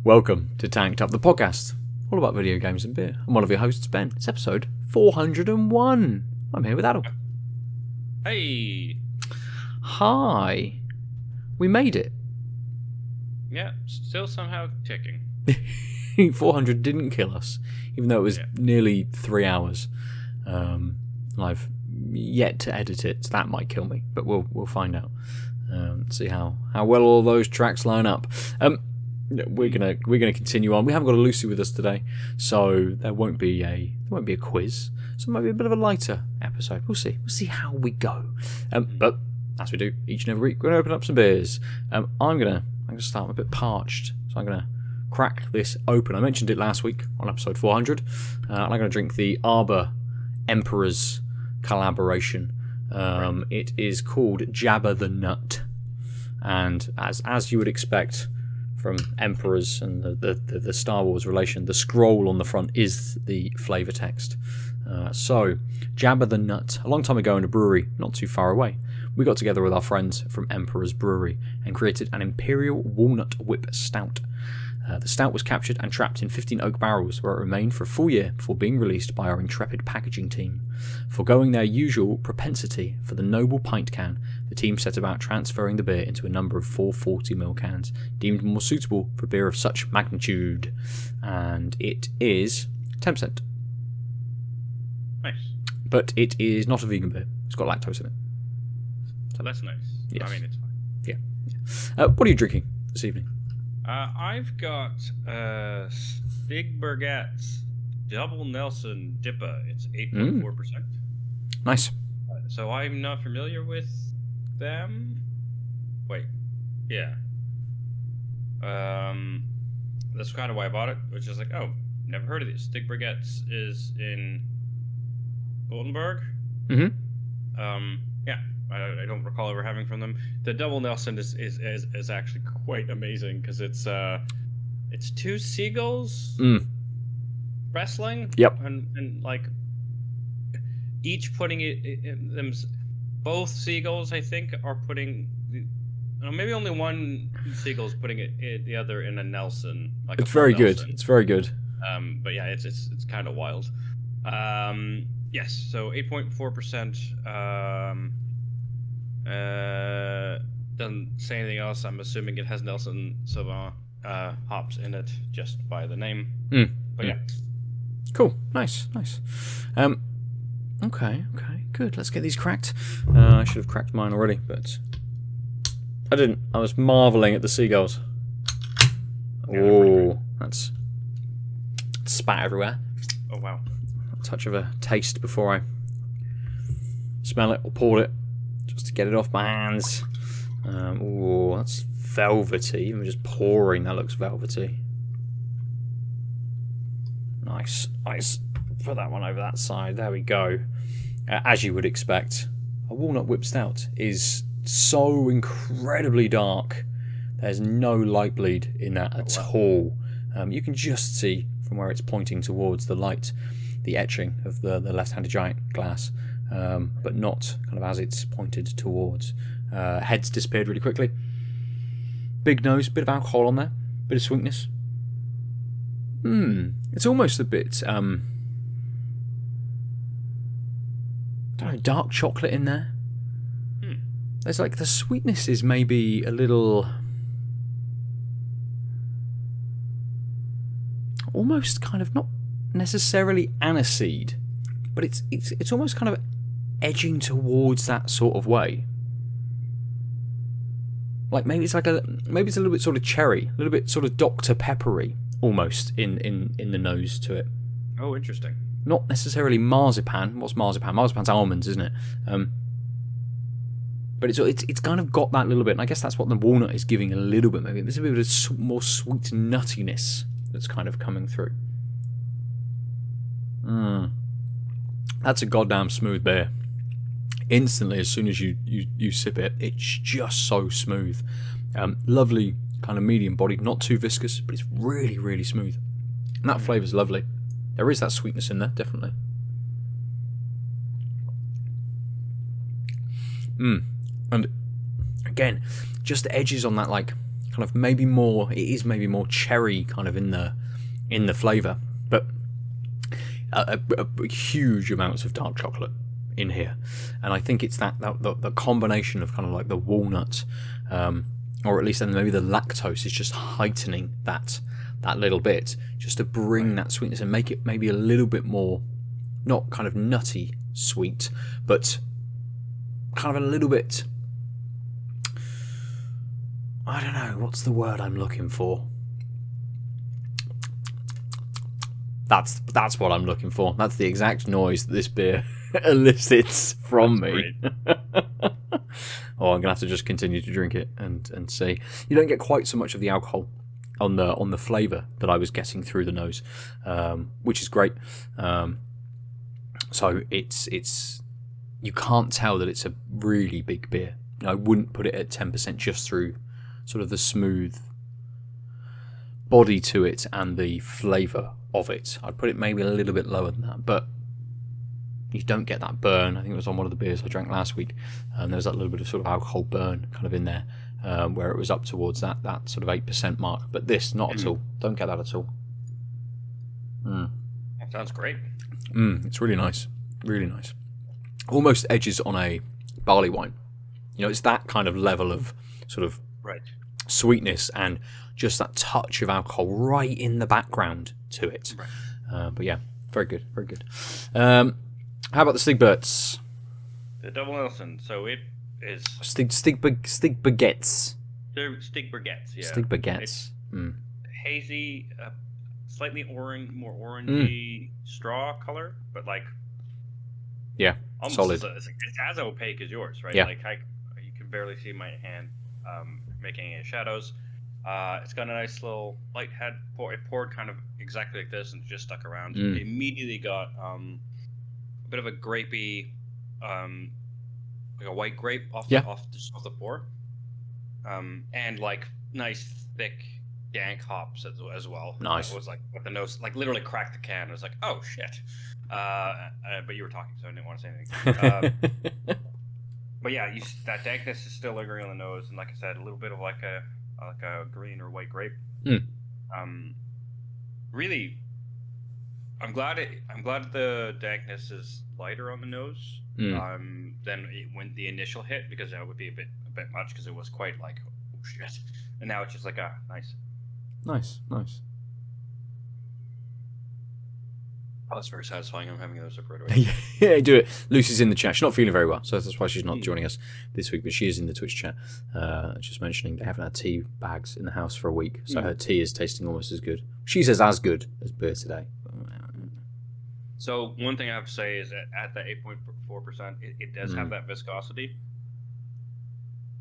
Welcome to Tanked Up, the podcast, all about video games and beer. I'm one of your hosts, Ben. It's episode 401. I'm here with Aadil. Hey! Hi. We made it. Yeah, still somehow ticking. 400 didn't kill us, even though it was nearly 3 hours. I've yet to edit it, so that might kill me, but we'll find out. See how well all those tracks line up. We're gonna continue on. We haven't got a Lucy with us today, so there won't be a quiz. So it might be a bit of a lighter episode. We'll see. We'll see how we go. But as we do each and every week, we're gonna open up some beers. I'm gonna start. I'm a bit parched, so I'm gonna crack this open. I mentioned it last week on episode 400, and I'm gonna drink the Arbor Emperor's collaboration. It is called Jabba the Nut, and as you would expect from Emperors and the Star Wars relation, the scroll on the front is the flavour text. So, Jabba the Nut. A long time ago in a brewery not too far away, we got together with our friends from Emperor's Brewery and created an Imperial Walnut Whip Stout. The stout was captured and trapped in 15 oak barrels, where it remained for a full year before being released by our intrepid packaging team. Foregoing their usual propensity for the noble pint can, the team set about transferring the beer into a number of 440ml cans, deemed more suitable for beer of such magnitude. And it is 10%. Nice. But it is not a vegan beer. It's got lactose in it. So that's nice. Yes. I mean, it's fine. Yeah. What are you drinking this evening? I've got Stigbergets Double Nelson Dippa. It's 8.4%. Nice. So I'm not familiar with them. Wait. Yeah. That's kind of why I bought it, which is like, oh, never heard of these. Stigbergets is in Gothenburg. Mm-hmm. Yeah. I don't recall ever having from them. The Double Nelson is actually quite amazing because it's two seagulls wrestling. Yep. And like each putting them, both seagulls I think are putting. Maybe only one seagull's putting the other in a Nelson. Like it's very good. Nelson. It's very good. But yeah, it's kind of wild. Yes. So 8.4%. Doesn't say anything else. I'm assuming it has Nelson Sauvin hops in it just by the name. But yeah. Cool. Nice. Okay. Good. Let's get these cracked. I should have cracked mine already, but I didn't. I was marvelling at the seagulls. Oh, that's spat everywhere. Oh wow. A touch of a taste before I smell it or pour it, just to get it off my hands. Oh, that's velvety. Even just pouring, that looks velvety. Nice. Put that one over that side. There we go. As you would expect, a walnut whip stout is so incredibly dark. There's no light bleed in that at all. You can just see from where it's pointing towards the light, the etching of the left-handed giant glass. But not kind of as it's pointed towards. Head's disappeared really quickly. Big nose, bit of alcohol on there, bit of sweetness. It's almost a bit, I don't know, dark chocolate in there. There's like the sweetness is maybe a little, almost kind of not necessarily aniseed, but it's almost kind of edging towards that sort of way. Like maybe it's a little bit sort of cherry, a little bit sort of Dr. Peppery almost in the nose to it. Oh, interesting. Not necessarily marzipan. What's marzipan? Marzipan's almonds, isn't it? But it's kind of got that little bit, and I guess that's what the walnut is giving a little bit. Maybe there's a bit of more sweet nuttiness that's kind of coming through. That's a goddamn smooth beer. Instantly, as soon as you sip it, it's just so smooth. Lovely kind of medium bodied, not too viscous, but it's really, really smooth. And that flavour's lovely. There is that sweetness in there, definitely. And again, just edges on that, like kind of maybe more. It is maybe more cherry kind of in the flavour, but a huge amounts of dark chocolate in here, and I think it's that the combination of kind of like the walnut, or at least then maybe the lactose is just heightening that little bit, just to bring that sweetness and make it maybe a little bit more, not kind of nutty sweet, but kind of a little bit, I don't know, what's the word I'm looking for? That's what I'm looking for. That's the exact noise that this beer elicits from me. Oh, I'm gonna have to just continue to drink it and see. You don't get quite so much of the alcohol on the flavour that I was getting through the nose, which is great. So it's you can't tell that it's a really big beer. I wouldn't put it at 10% just through sort of the smooth body to it and the flavour of it. I'd put it maybe a little bit lower than that, but you don't get that burn. I think it was on one of the beers I drank last week, and there was that little bit of sort of alcohol burn kind of in there, where it was up towards that sort of 8% mark. But this, not at all. Don't get that at all. That sounds great. It's really nice. Really nice. Almost edges on a barley wine. You know, it's that kind of level of sort of sweetness and just that touch of alcohol right in the background to it. But yeah, very good, very good. How about the Stigbergets? The Double Nelson. So it is Stigbergets. They're Stigbergets. Yeah. Stigbergets. It's hazy, slightly more orangey straw color, but like almost solid. It's as opaque as yours, right? Yeah. Like you can barely see my hand making any shadows. It's got a nice little light head. It poured kind of exactly like this and just stuck around. It immediately got a bit of a grapey, like a white grape off the pour, and like nice thick dank hops as well. Nice. It was like with the nose, like literally cracked the can. It was like, oh shit. But you were talking, so I didn't want to say anything. But yeah, that dankness is still lingering on the nose, and like I said, a little bit of like a green or white grape. Really, I'm glad the dankness is lighter on the nose than when the initial hit, because that would be a bit much, because it was quite like, oh shit, and now it's just like nice. Oh, that's very satisfying. I'm having those up right away. Yeah, do it. Lucy's in the chat. She's not feeling very well, so that's why she's not joining us this week, but she is in the Twitch chat. Just mentioning they haven't had tea bags in the house for a week, so her tea is tasting almost as good. She says as good as beer today. So one thing I have to say is that at that 8.4%, it does have that viscosity.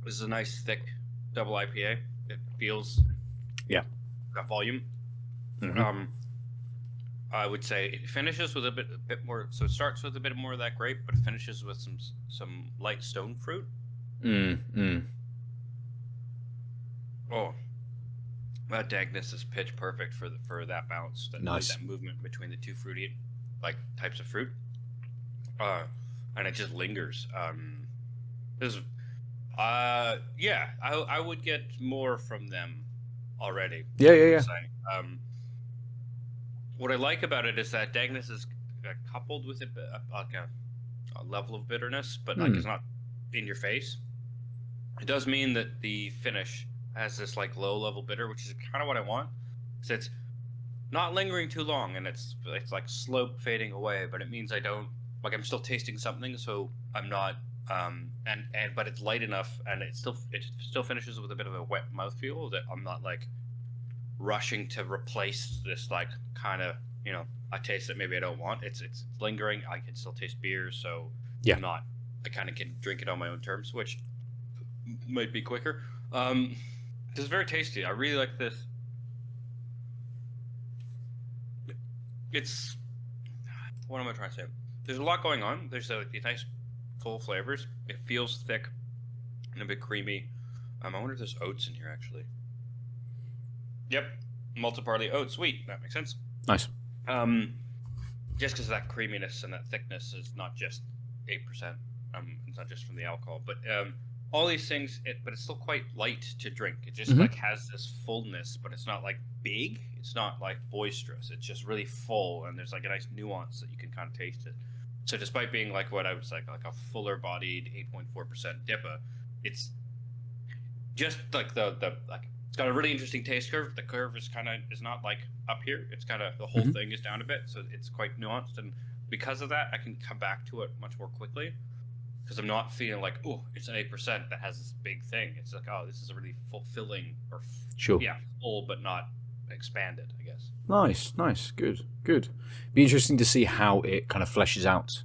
This is a nice thick double IPA. It feels got volume. I would say it finishes with a bit more. So it starts with a bit more of that grape, but it finishes with some light stone fruit. Oh, that dankness is pitch perfect for that balance. That movement between the two fruity like types of fruit, and it just lingers. I would get more from them already. Yeah. What I like about it is that dankness is coupled with a level of bitterness, but like it's not in your face. It does mean that the finish has this like low level bitter, which is kind of what I want. So it's not lingering too long, and it's like slope fading away, but it means I don't like I'm still tasting something, so I'm not but it's light enough, and it still finishes with a bit of a wet mouthfeel that I'm not like rushing to replace this like kind of a taste that maybe I don't want. It's lingering. I can still taste beer, so I kind of can drink it on my own terms, which might be quicker. This is very tasty. I really like this. It's what am I trying to say? There's a lot going on. There's these nice full flavors. It feels thick and a bit creamy. I wonder if there's oats in here actually. Yep, multi-barley oat, sweet. That makes sense. Nice. Just because that creaminess and that thickness is not just 8%. It's not just from the alcohol, but all these things. But it's still quite light to drink. It just Mhm. like has this fullness, but it's not like big. It's not like boisterous. It's just really full, and there's like a nice nuance that you can kind of taste it. So despite being like what I was like a fuller bodied 8.4% DIPA, it's just like the like it's got a really interesting taste curve. The curve is not like up here. It's kind of the whole Mhm. thing is down a bit, so it's quite nuanced. And because of that, I can come back to it much more quickly because I'm not feeling like, oh, it's an 8% that has this big thing. It's like, oh, this is a really fulfilling Sure. full but not expanded, I guess. Nice, good. Be interesting to see how it kind of fleshes out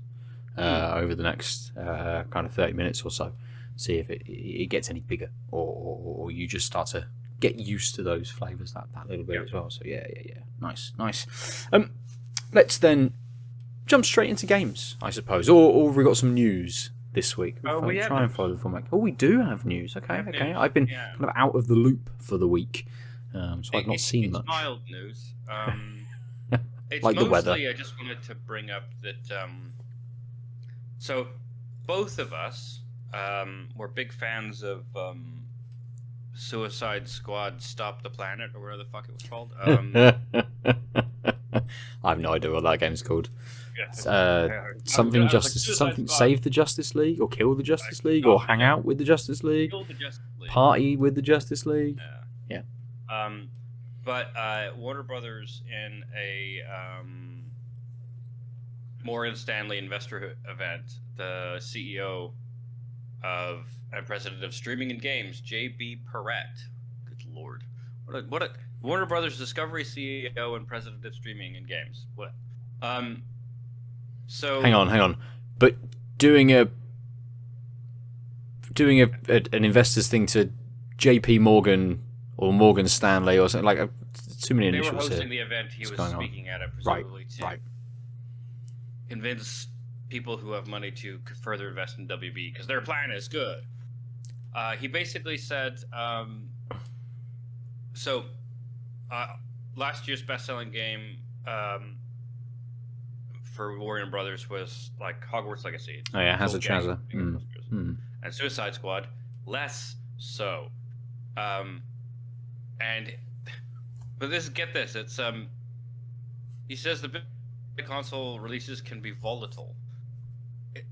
over the next kind of 30 minutes or so. See if it gets any bigger, or you just start to get used to those flavors that little bit as well. So yeah. Nice. Let's then jump straight into games, I suppose, or have we got some news this week? We have try and news. follow the format. Oh, we do have news. Okay. News. I've been kind of out of the loop for the week, so I've not seen much. It's mild news. It's Like the weather. mostly I just wanted to bring up that. So, both of us were big fans of Suicide Squad: Stop the Planet, or whatever the fuck it was called. I have no idea what that game's called. Something something Save the Justice League, or Kill the Justice League, or Hang Out with the Justice League, Party with the Justice League. Yeah. But Warner Brothers in a Morgan Stanley investor event, the CEO of and president of streaming and games, J.B. Perrette. Good lord, what a Warner Brothers Discovery CEO and president of streaming and games. What? So hang on. But doing an investors thing to J.P. Morgan or Morgan Stanley or something like too many initials. They were hosting here. the event. He What's was going on? speaking at it, presumably Right. to convince people who have money to further invest in WB because their plan is good. He basically said, last year's best-selling game for Warner Brothers was like Hogwarts Legacy. Oh yeah, Hazard Chazza. And Suicide Squad, less so. But get this, it's he says the big console releases can be volatile.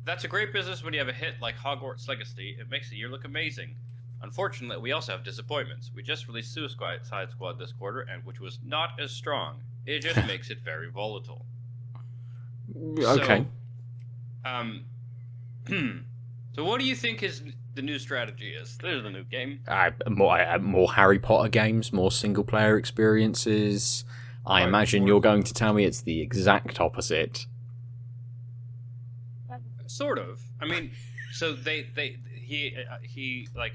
That's a great business when you have a hit like Hogwarts Legacy. It makes the year look amazing. Unfortunately, we also have disappointments. We just released Suicide Squad this quarter, and which was not as strong. It just makes it very volatile. Okay. So what do you think the new strategy is? There's the new game. More Harry Potter games, more single player experiences. I imagine you're going to tell me it's the exact opposite. Sort of. I mean, so he like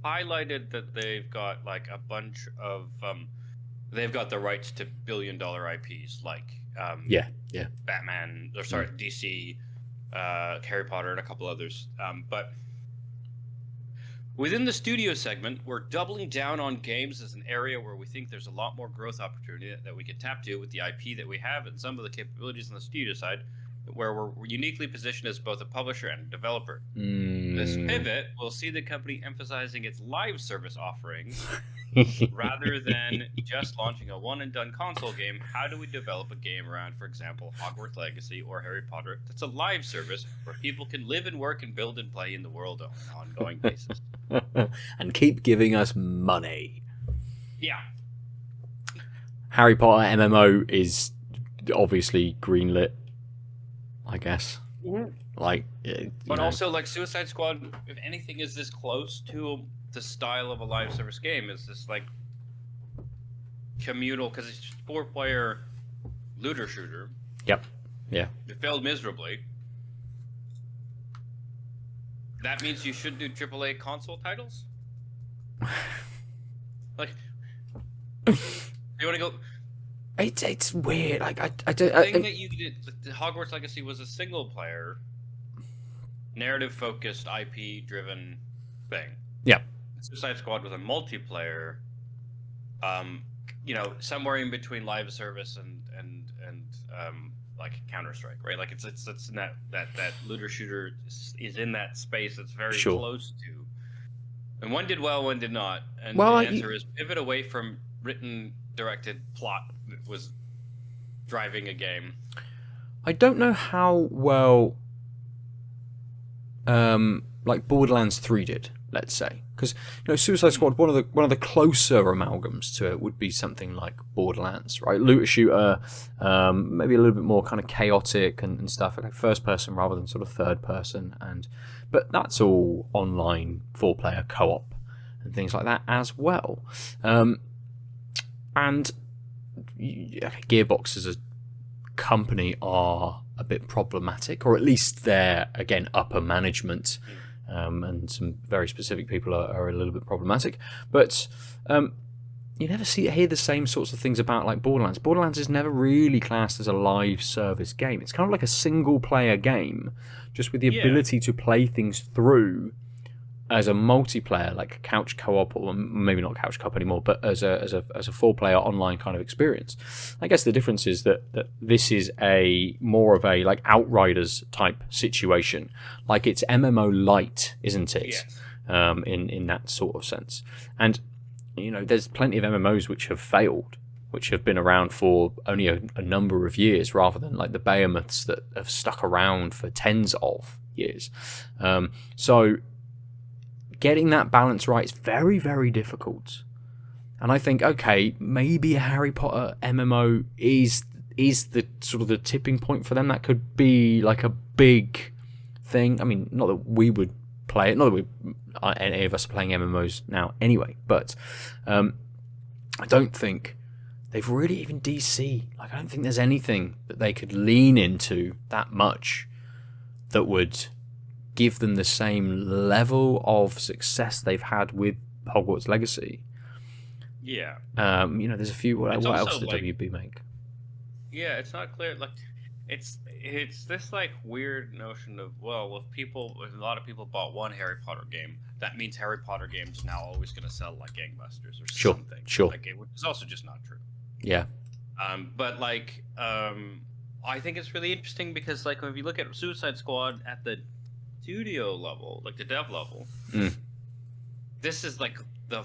highlighted that they've got like a bunch of they've got the rights to billion-dollar IPs like Batman, or sorry, DC, Harry Potter, and a couple others. But within the studio segment, we're doubling down on games as an area where we think there's a lot more growth opportunity that we can tap to with the IP that we have and some of the capabilities on the studio side, where we're uniquely positioned as both a publisher and a developer. This pivot will see the company emphasizing its live service offerings rather than just launching a one-and-done console game. How do we develop a game around, for example, Hogwarts Legacy or Harry Potter that's a live service where people can live and work and build and play in the world on an ongoing basis? And keep giving us money. Yeah. Harry Potter MMO is obviously greenlit, I guess. Like, but also like Suicide Squad, if anything, is this close to the style of a live service game. Is this like communal, because it's just 4-player looter shooter. Yep. Yeah. It failed miserably. That means you should do AAA console titles. Like, you want to go? It's weird. Like I don't. The thing that you did, the Hogwarts Legacy was a single player, narrative focused, IP driven thing. Yeah. Suicide Squad was a multiplayer. Somewhere in between live service and like Counter-Strike, right? Like it's in that looter shooter is in that space that's very Sure. close to. And one did well, one did not. And Well, the answer is pivot away from written, directed plot that was driving a game. I don't know how well like Borderlands 3 did, let's say, because Suicide Squad, one of the closer amalgams to it would be something like Borderlands, right? Looter shooter, maybe a little bit more kind of chaotic and stuff, like first person rather than sort of third person, but that's all online 4-player co-op and things like that as well. And Gearbox as a company are a bit problematic, or at least their, again, upper management and some very specific people are a little bit problematic. But you never hear the same sorts of things about like Borderlands. Borderlands is never really classed as a live service game. It's kind of like a single player game, just with the ability to play things through as a multiplayer, like a couch co-op, or maybe not couch co-op anymore, but as a 4-player online kind of experience. I guess the difference is that this is a more of a like Outriders type situation, like it's MMO light, isn't it? Yes. In that sort of sense. And there's plenty of MMOs which have failed, which have been around for only a number of years, rather than like the behemoths that have stuck around for tens of years. So getting that balance right is very, very difficult. And I think, okay, maybe a Harry Potter MMO is the sort of the tipping point for them. That could be like a big thing. I mean, not that we would play it, not that any of us are playing MMOs now anyway, but I don't think they've really, even DC, like I don't think there's anything that they could lean into that much that would give them the same level of success they've had with Hogwarts Legacy. Yeah. There's a few. What else did like, WB make? Yeah, it's not clear. Like, it's this like weird notion of, well, if a lot of people bought one Harry Potter game, that means Harry Potter games now always going to sell like gangbusters or something. Sure. Like, which is also just not true. Yeah. But like, I think it's really interesting because like if you look at Suicide Squad at the studio level, like the dev level, this is like the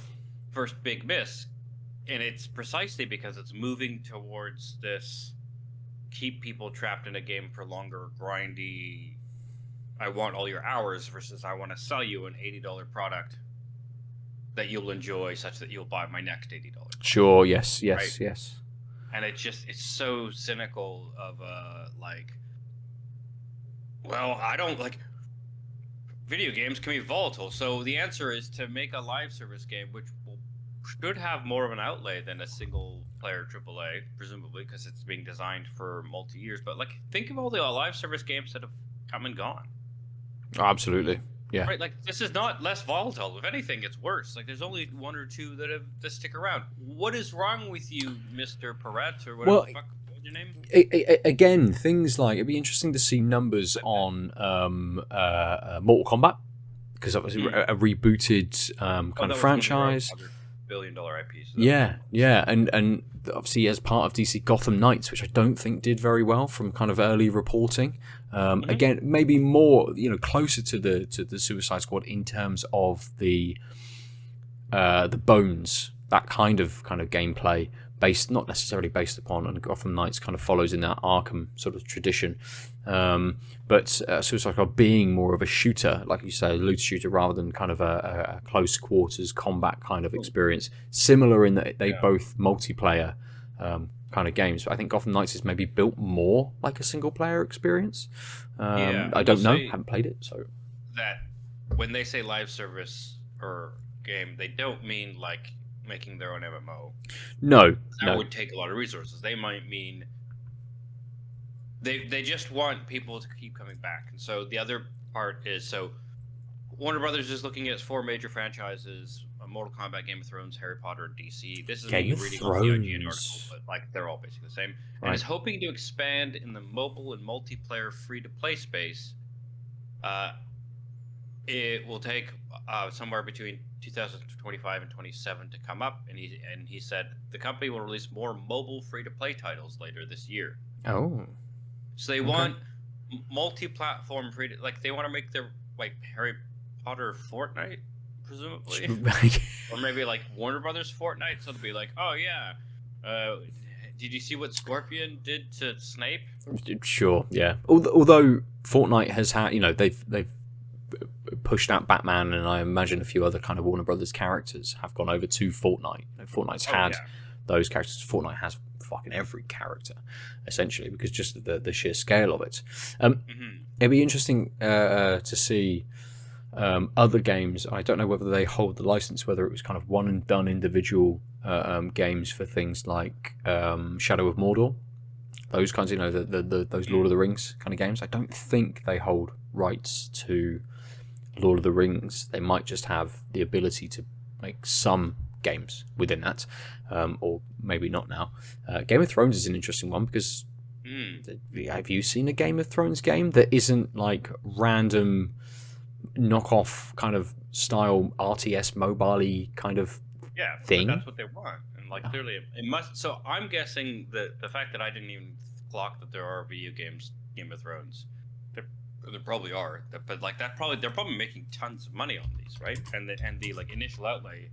first big miss, and it's precisely because it's moving towards this keep people trapped in a game for longer, grindy, I want all your hours versus I want to sell you an $80 product that you'll enjoy such that you'll buy my next $80 product. Sure, yes. And it's so cynical of like, well, I don't like video games can be volatile, so the answer is to make a live service game which should have more of an outlay than a single player AAA, presumably because it's being designed for multi-years. But like, think of all the live service games that have come and gone. Absolutely, yeah. Right, like this is not less volatile. If anything, it's worse. Like there's only one or two that stick around. What is wrong with you, Mr. Perret, or whatever the fuck was your name? Again, things like, it'd be interesting to see numbers on Mortal Kombat, because obviously a rebooted kind of franchise. $1 billion IP. So yeah, and obviously as part of DC Gotham Knights, which I don't think did very well from kind of early reporting. Again, maybe more closer to the Suicide Squad in terms of the bones, that kind of gameplay, based not necessarily based upon, and Gotham Knights kind of follows in that Arkham sort of tradition. But Suicide Squad being more of a shooter, like you say, a loot shooter, rather than kind of a close quarters combat kind of experience. Similar in that they both multiplayer kind of games. But I think Gotham Knights is maybe built more like a single player experience. I don't know, haven't played it. So that when they say live service or game, they don't mean like making their own MMO. No. That would take a lot of resources. They might mean they just want people to keep coming back. And so the other part is, so Warner Brothers is looking at 4 major franchises: Mortal Kombat, Game of Thrones, Harry Potter, and DC. This is me reading off the IGN article, but like they're all basically the same. And is hoping to expand in the mobile and multiplayer free-to-play space. It will take somewhere between 2025 and 27 to come up, and he said the company will release more mobile free-to-play titles later this year. Oh. So they want multi-platform free. Like they want to make their like Harry Potter Fortnite, presumably, or maybe like Warner Brothers Fortnite. So it'll be like, oh yeah, did you see what Scorpion did to Snape? Sure, yeah. Although Fortnite has had, they've pushed out Batman, and I imagine a few other kind of Warner Brothers characters have gone over to Fortnite. Fortnite's had those characters. Fortnite has fucking every character, essentially, because just the sheer scale of it. It'd be interesting to see other games. I don't know whether they hold the license, whether it was kind of one and done individual games for things like Shadow of Mordor, those kinds, those Lord of the Rings kind of games. I don't think they hold rights to Lord of the Rings. They might just have the ability to make some games within that, or maybe not now. Game of Thrones is an interesting one because have you seen a Game of Thrones game that isn't like random knockoff kind of style RTS mobile-y kind of thing? But that's what they want, and like clearly it must. So I'm guessing that the fact that I didn't even clock that there are video games Game of Thrones, there probably are, but like they're probably making tons of money on these, right? And the like initial outlay,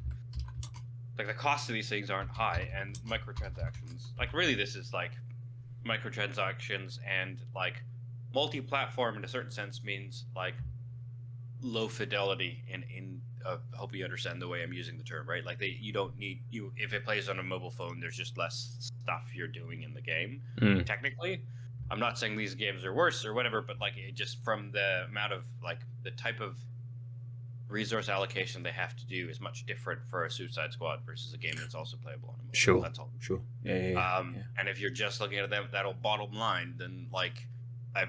like the cost of these things aren't high, and microtransactions, like really this is like microtransactions, and like multi-platform in a certain sense means like low fidelity in hope you understand the way I'm using the term, right? Like you don't need if it plays on a mobile phone, there's just less stuff you're doing in the game. Technically, I'm not saying these games are worse or whatever, but like it just from the amount of like the type of resource allocation they have to do is much different for a Suicide Squad versus a game that's also playable on a mobile. Sure, that's all. Sure. Yeah. And if you're just looking at that old bottom line, then like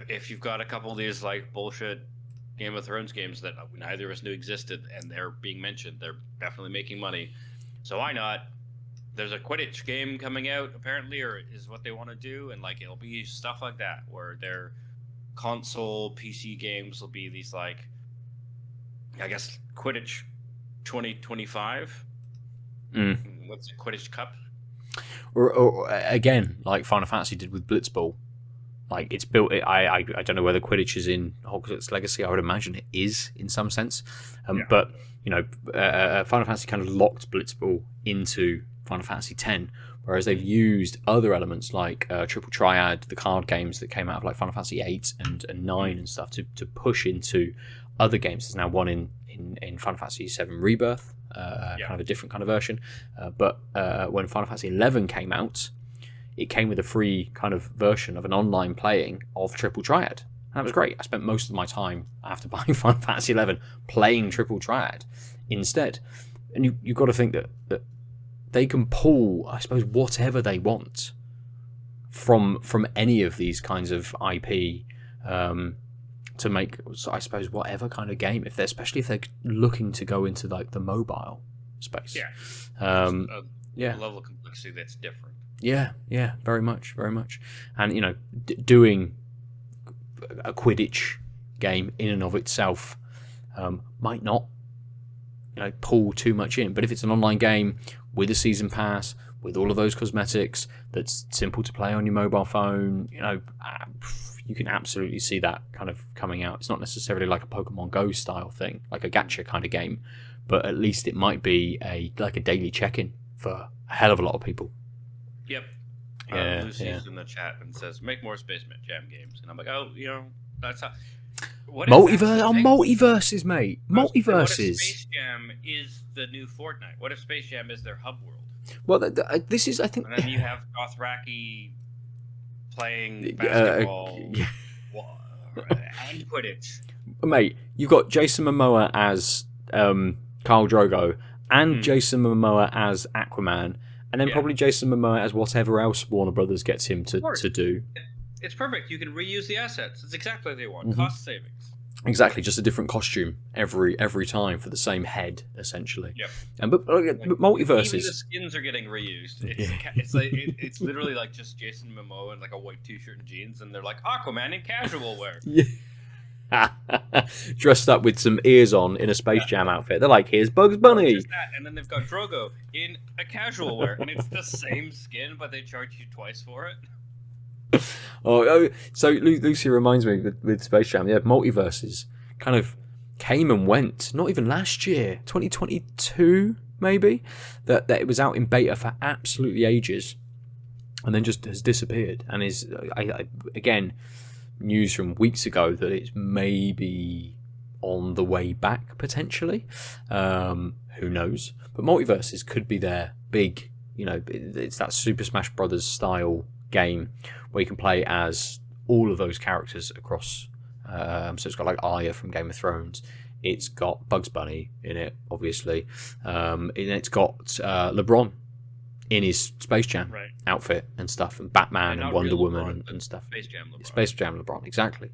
if you've got a couple of these like bullshit Game of Thrones games that neither of us knew existed, and they're being mentioned, they're definitely making money. So why not? There's a Quidditch game coming out, apparently, or is what they want to do, and like it'll be stuff like that, where their console PC games will be these like, I guess Quidditch 2025. What's it, Quidditch Cup? Or again, like Final Fantasy did with Blitzball. Like it's built. I don't know whether Quidditch is in Hogwarts Legacy. I would imagine it is in some sense. But Final Fantasy kind of locked Blitzball into Final Fantasy X, whereas they've used other elements like Triple Triad, the card games that came out of like Final Fantasy VIII and 9 and stuff to push into other games. There's now one in Final Fantasy VII Rebirth, kind of a different kind of version. But when Final Fantasy XI came out, it came with a free kind of version of an online playing of Triple Triad. And that was great. I spent most of my time after buying Final Fantasy XI playing Triple Triad instead. And you've got to think that they can pull, I suppose, whatever they want from any of these kinds of IP to make, I suppose, whatever kind of game. Especially if they're looking to go into like the mobile space. A level of complexity that's different. Yeah, very much. And, doing a Quidditch game in and of itself might not, pull too much in. But if it's an online game with a season pass, with all of those cosmetics, that's simple to play on your mobile phone, you can absolutely see that kind of coming out. It's not necessarily like a Pokemon Go style thing, like a gacha kind of game, but at least it might be a daily check-in for a hell of a lot of people. Yep. Lucy's in the chat and says, make more Space Jam games. And I'm like, that's how... Multiverses, mate. Multiverses. What if Space Jam is the new Fortnite? What if Space Jam is their hub world? Well, this is, I think... And then you have Dothraki playing basketball and Quidditch. Mate, you've got Jason Momoa as Khal Drogo and Jason Momoa as Aquaman. And then probably Jason Momoa as whatever else Warner Brothers gets him to do. It's perfect. You can reuse the assets. It's exactly what they want. Cost savings. Exactly, just a different costume every time for the same head, essentially. Yep. But multiverses. Even the skins are getting reused. It's literally like just Jason Momoa in like a white t-shirt and jeans, and they're like Aquaman in casual wear. Dressed up with some ears on in a Space Jam outfit. They're like, here's Bugs Bunny. Just that. And then they've got Drogo in a casual wear, and it's the same skin, but they charge you twice for it. So Lucy reminds me with Space Jam, multiverses kind of came and went. Not even last year, 2022 maybe, that it was out in beta for absolutely ages, and then just has disappeared. And is again news from weeks ago that it's maybe on the way back potentially. Who knows? But multiverses could be their big. It's that Super Smash Brothers style game where you can play as all of those characters across. So it's got like Arya from Game of Thrones. It's got Bugs Bunny in it, obviously. And it's got LeBron in his Space Jam outfit and stuff, and Batman and Wonder Woman and stuff. Space Jam LeBron, exactly.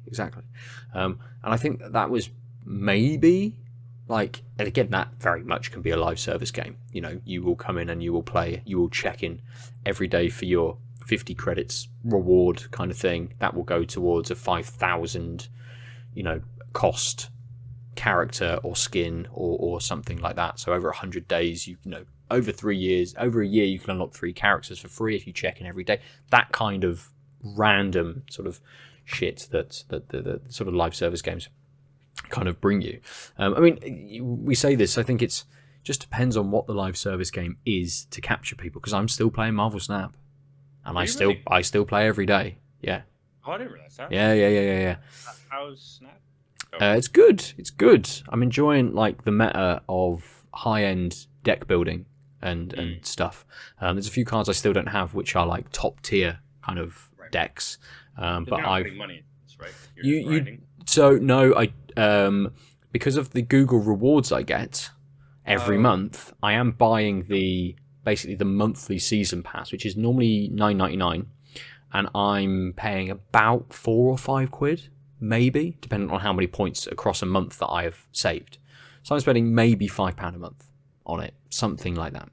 And I think that was maybe like, and again, that very much can be a live service game. You will come in and you will play. You will check in every day for your 50 credits reward kind of thing. That will go towards a 5,000, cost character or skin or something like that. So over 100 days, over 3 years, over a year, you can unlock 3 characters for free if you check in every day. That kind of random sort of shit that the sort of live service games kind of bring you. We say this, I think it's just depends on what the live service game is to capture people, because I'm still playing Marvel Snap, and I still play every day. Yeah. Oh, I didn't realize that. Yeah. How's Snap? It's good. I'm enjoying like the meta of high-end deck building and stuff. There's a few cards I still don't have, which are like top tier kind of decks. But I've money, right? So no, I because of the Google rewards I get every month, I am buying basically the monthly season pass, which is normally $9.99, and I'm paying about £4 or £5, maybe, depending on how many points across a month that I have saved. So I'm spending maybe £5 a month on it, something like that.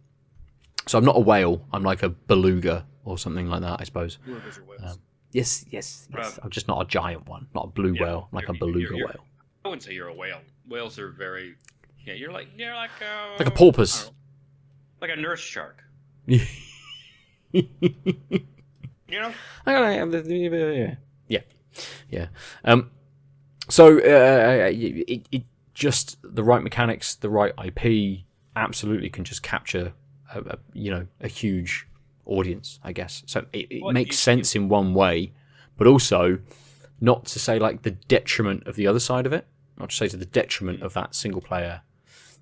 So I'm not a whale, I'm like a beluga or something like that, I suppose. Belugas are whales. Yes. I'm just not a giant one, not a blue whale, I'm like a beluga whale. I wouldn't say you're a whale. Whales are very, you're like a porpoise, like a nurse shark. Yeah. So it just the right mechanics, the right IP, absolutely can just capture a huge audience, I guess. So it makes sense in one way, but also not to say like the detriment of the other side of it. Not to say to the detriment of that single player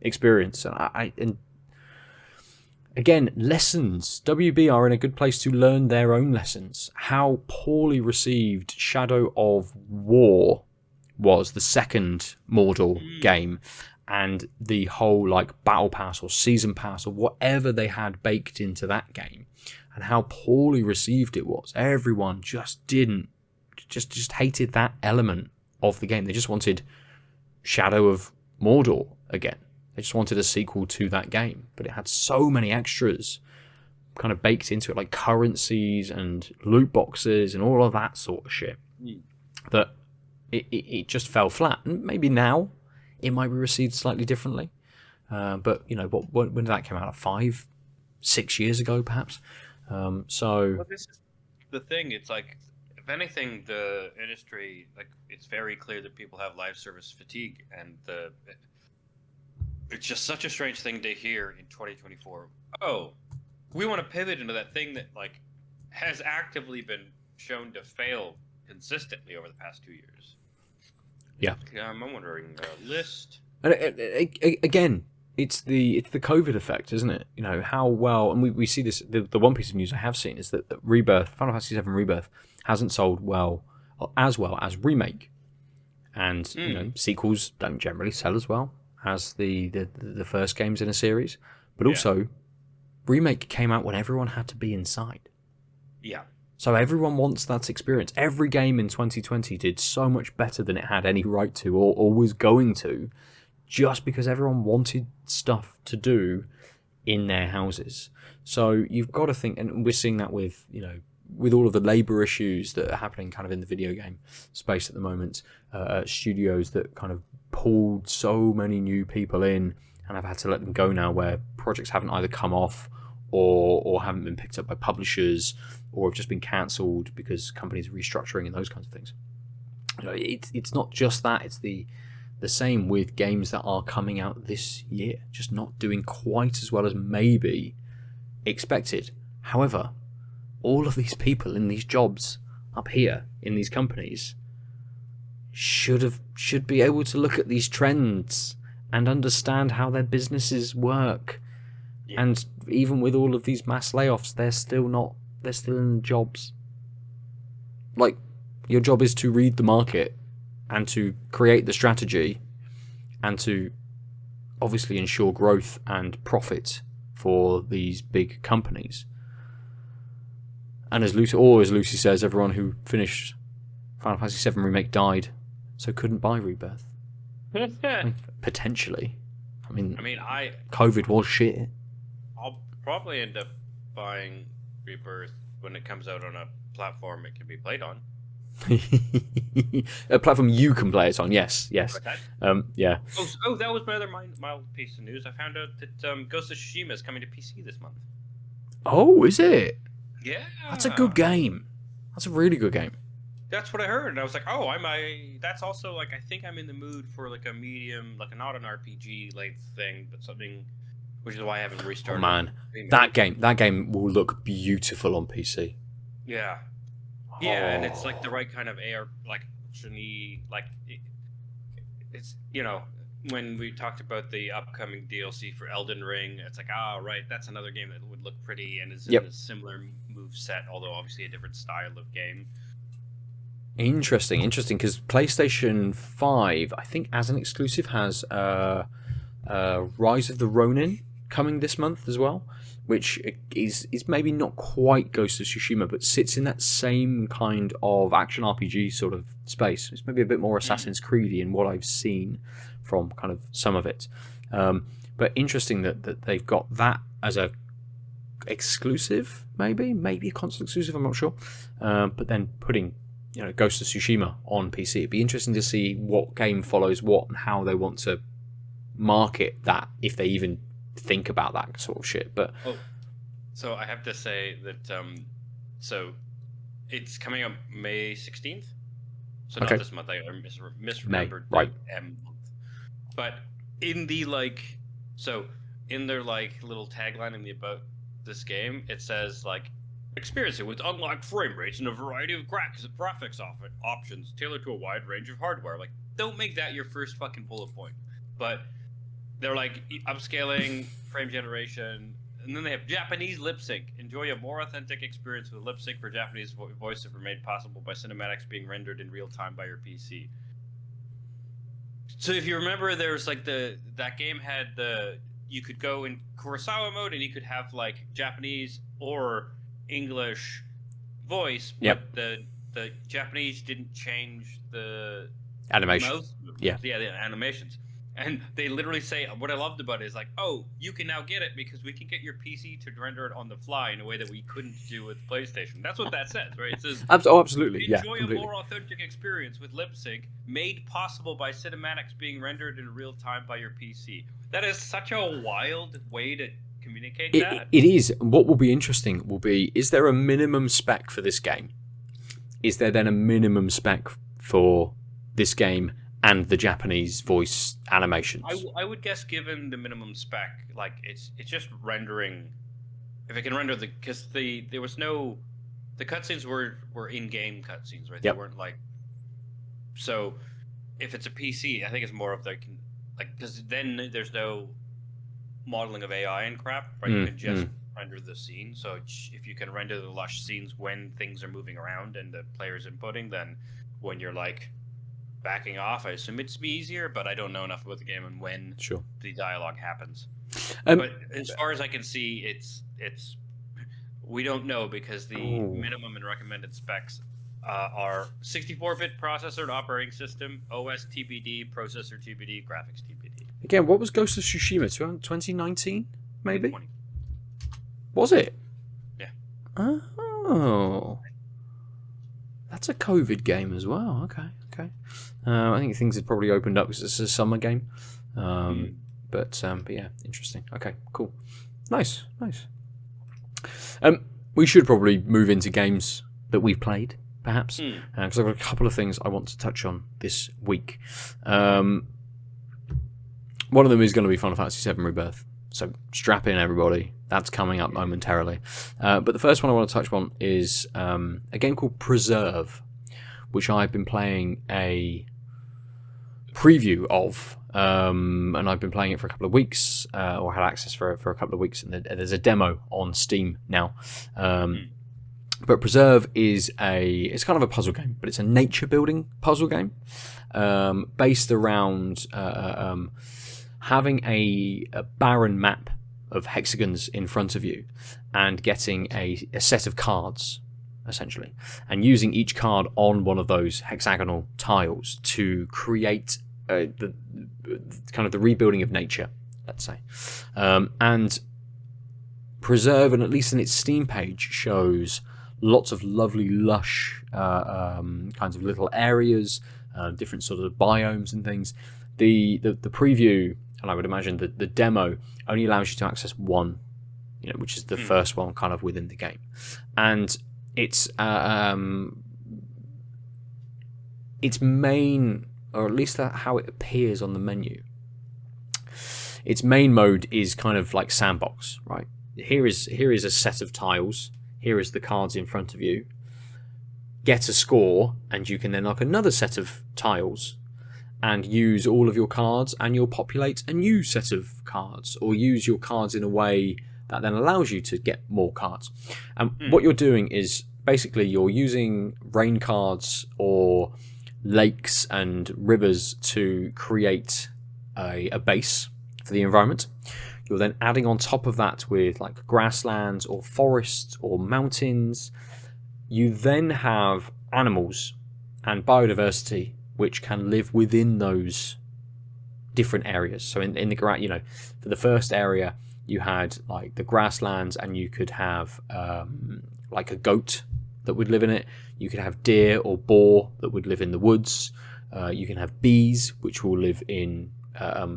experience. And again, lessons. WB are in a good place to learn their own lessons. How poorly received Shadow of War was, the second Mordor game, and the whole like battle pass or season pass or whatever they had baked into that game, and how poorly received it was. Everyone just hated that element of the game. They just wanted Shadow of Mordor again. They just wanted a sequel to that game, but it had so many extras kind of baked into it, like currencies and loot boxes and all of that sort of shit, that it just fell flat. And maybe now it might be received slightly differently, but when did that come out? 5-6 years ago, perhaps. So this is the thing. It's like, if anything, the industry, like, it's very clear that people have live service fatigue, and it's just such a strange thing to hear in 2024. Oh, we want to pivot into that thing that like has actively been shown to fail consistently over the past 2 years. Yeah. I'm wondering, list. And again, it's the COVID effect, isn't it? How well, and we see this. The one piece of news I have seen is that Rebirth, Final Fantasy VII Rebirth, hasn't sold well as Remake, and sequels don't generally sell as well as the first games in a series. But also, Remake came out when everyone had to be inside. Yeah. So everyone wants that experience. Every game in 2020 did so much better than it had any right to or was going to, just because everyone wanted stuff to do in their houses. So you've got to think, and we're seeing that with all of the labour issues that are happening kind of in the video game space at the moment, studios that kind of pulled so many new people in and have had to let them go now, where projects haven't either come off or haven't been picked up by publishers, or have just been cancelled because companies are restructuring and those kinds of things. It's not just that. It's the same with games that are coming out this year, just not doing quite as well as maybe expected. However, all of these people in these jobs up here in these companies should be able to look at these trends and understand how their businesses work. Yeah. And even with all of these mass layoffs, they're still in jobs. Like, your job is to read the market and to create the strategy and to obviously ensure growth and profit for these big companies. And as Lucy says, everyone who finished Final Fantasy VII Remake died, so couldn't buy Rebirth. Potentially. I mean, COVID was shit. I'll probably end up buying Rebirth when it comes out on a platform it can be played on. A platform you can play it on, yes. Yeah. Oh, that was my other mild piece of news. I found out that Ghost of Tsushima is coming to PC this month. Oh, is it? Yeah. That's a good game. That's a really good game. That's what I heard, and I was like, oh, that's also, like, I think I'm in the mood for, like, a medium, like, not an RPG length thing, but something, which is why I haven't restarted. Oh, man. That game will look beautiful on PC. Yeah. Yeah, and it's, like, the right kind of AR, like, actiony, like, it's, you know, when we talked about the upcoming DLC for Elden Ring, it's like, right, that's another game that would look pretty and is in a similar move set, although obviously a different style of game. Interesting, because PlayStation 5, I think as an exclusive, has Rise of the Ronin coming this month as well, which is maybe not quite Ghost of Tsushima, but sits in that same kind of action RPG sort of space. It's maybe a bit more Assassin's Creedy in what I've seen from kind of some of it. But interesting that they've got that as a exclusive, maybe a console exclusive, I'm not sure. But then putting Ghost of Tsushima on PC. It'd be interesting to see what game follows what and how they want to market that, if they even think about that sort of shit. But so I have to say that so it's coming up May 16th. So not this month. I misremembered right. M month. But in the in their little tagline in the about this game, it says experience it with unlocked frame rates and a variety of graphics options tailored to a wide range of hardware. Don't make that your first fucking bullet point. But they're upscaling frame generation, and then they have Japanese lip sync. Enjoy a more authentic experience with lip sync for Japanese voiceover made possible by cinematics being rendered in real time by your PC. So if you remember, there was that game had you could go in Kurosawa mode and you could have Japanese or English voice, but the Japanese didn't change the animation. The animations. And they literally say, what I loved about it is you can now get it because we can get your PC to render it on the fly in a way that we couldn't do with PlayStation. That's what that says, right? It says, absolutely. Enjoy a more authentic experience with lip sync made possible by cinematics being rendered in real time by your PC. That is such a wild way to communicate that. It is. What will be interesting will be, is there a minimum spec for this game? Is there then a minimum spec for this game and the Japanese voice animations? I would guess, given the minimum spec, it's just rendering. If it can render because there was no, the cutscenes were in-game cutscenes, right? They weren't so if it's a PC, I think it's more of because then there's no modeling of AI and crap, right? You can just render the scene. So if you can render the lush scenes when things are moving around and the player's inputting, then when you're backing off, I assume it's be easier, but I don't know enough about the game and when the dialogue happens. But as far as I can see, it's we don't know, because the minimum and recommended specs are 64-bit processor and operating system, OS TBD, processor TBD, graphics TBD. Again, what was Ghost of Tsushima? 2019, maybe? 2020. Was it? Yeah. Oh. That's a COVID game as well. Okay. I think things had probably opened up because it's a summer game. But yeah, interesting. Okay, cool. Nice. We should probably move into games that we've played, perhaps, because I've got a couple of things I want to touch on this week. One of them is going to be Final Fantasy VII Rebirth, so strap in, everybody. That's coming up momentarily. But the first one I want to touch on is a game called Preserve, which I've been playing a preview of, and I've been playing it for a couple of weeks, or had access for a couple of weeks, and there's a demo on Steam now. But Preserve is it's kind of a puzzle game, but it's a nature building puzzle game, based around having a barren map of hexagons in front of you and getting a set of cards, essentially, and using each card on one of those hexagonal tiles to create the kind of the rebuilding of nature, let's say. And Preserve, and at least in its Steam page, shows lots of lovely, lush kinds of little areas, different sort of biomes and things. The preview, and I would imagine that the demo, only allows you to access one, which is the first one kind of within the game. And its main, or at least how it appears on the menu, its main mode is kind of like sandbox, right? Here is a set of tiles. Here is the cards in front of you. Get a score, and you can then knock another set of tiles and use all of your cards, and you'll populate a new set of cards, or use your cards in a way that then allows you to get more cards. And what you're doing is basically you're using rain cards or lakes and rivers to create a base for the environment. You're then adding on top of that with like grasslands or forests or mountains. You then have animals and biodiversity which can live within those different areas. So in the for the first area you had like the grasslands, and you could have like a goat that would live in it. You could have deer or boar that would live in the woods. You can have bees which will live in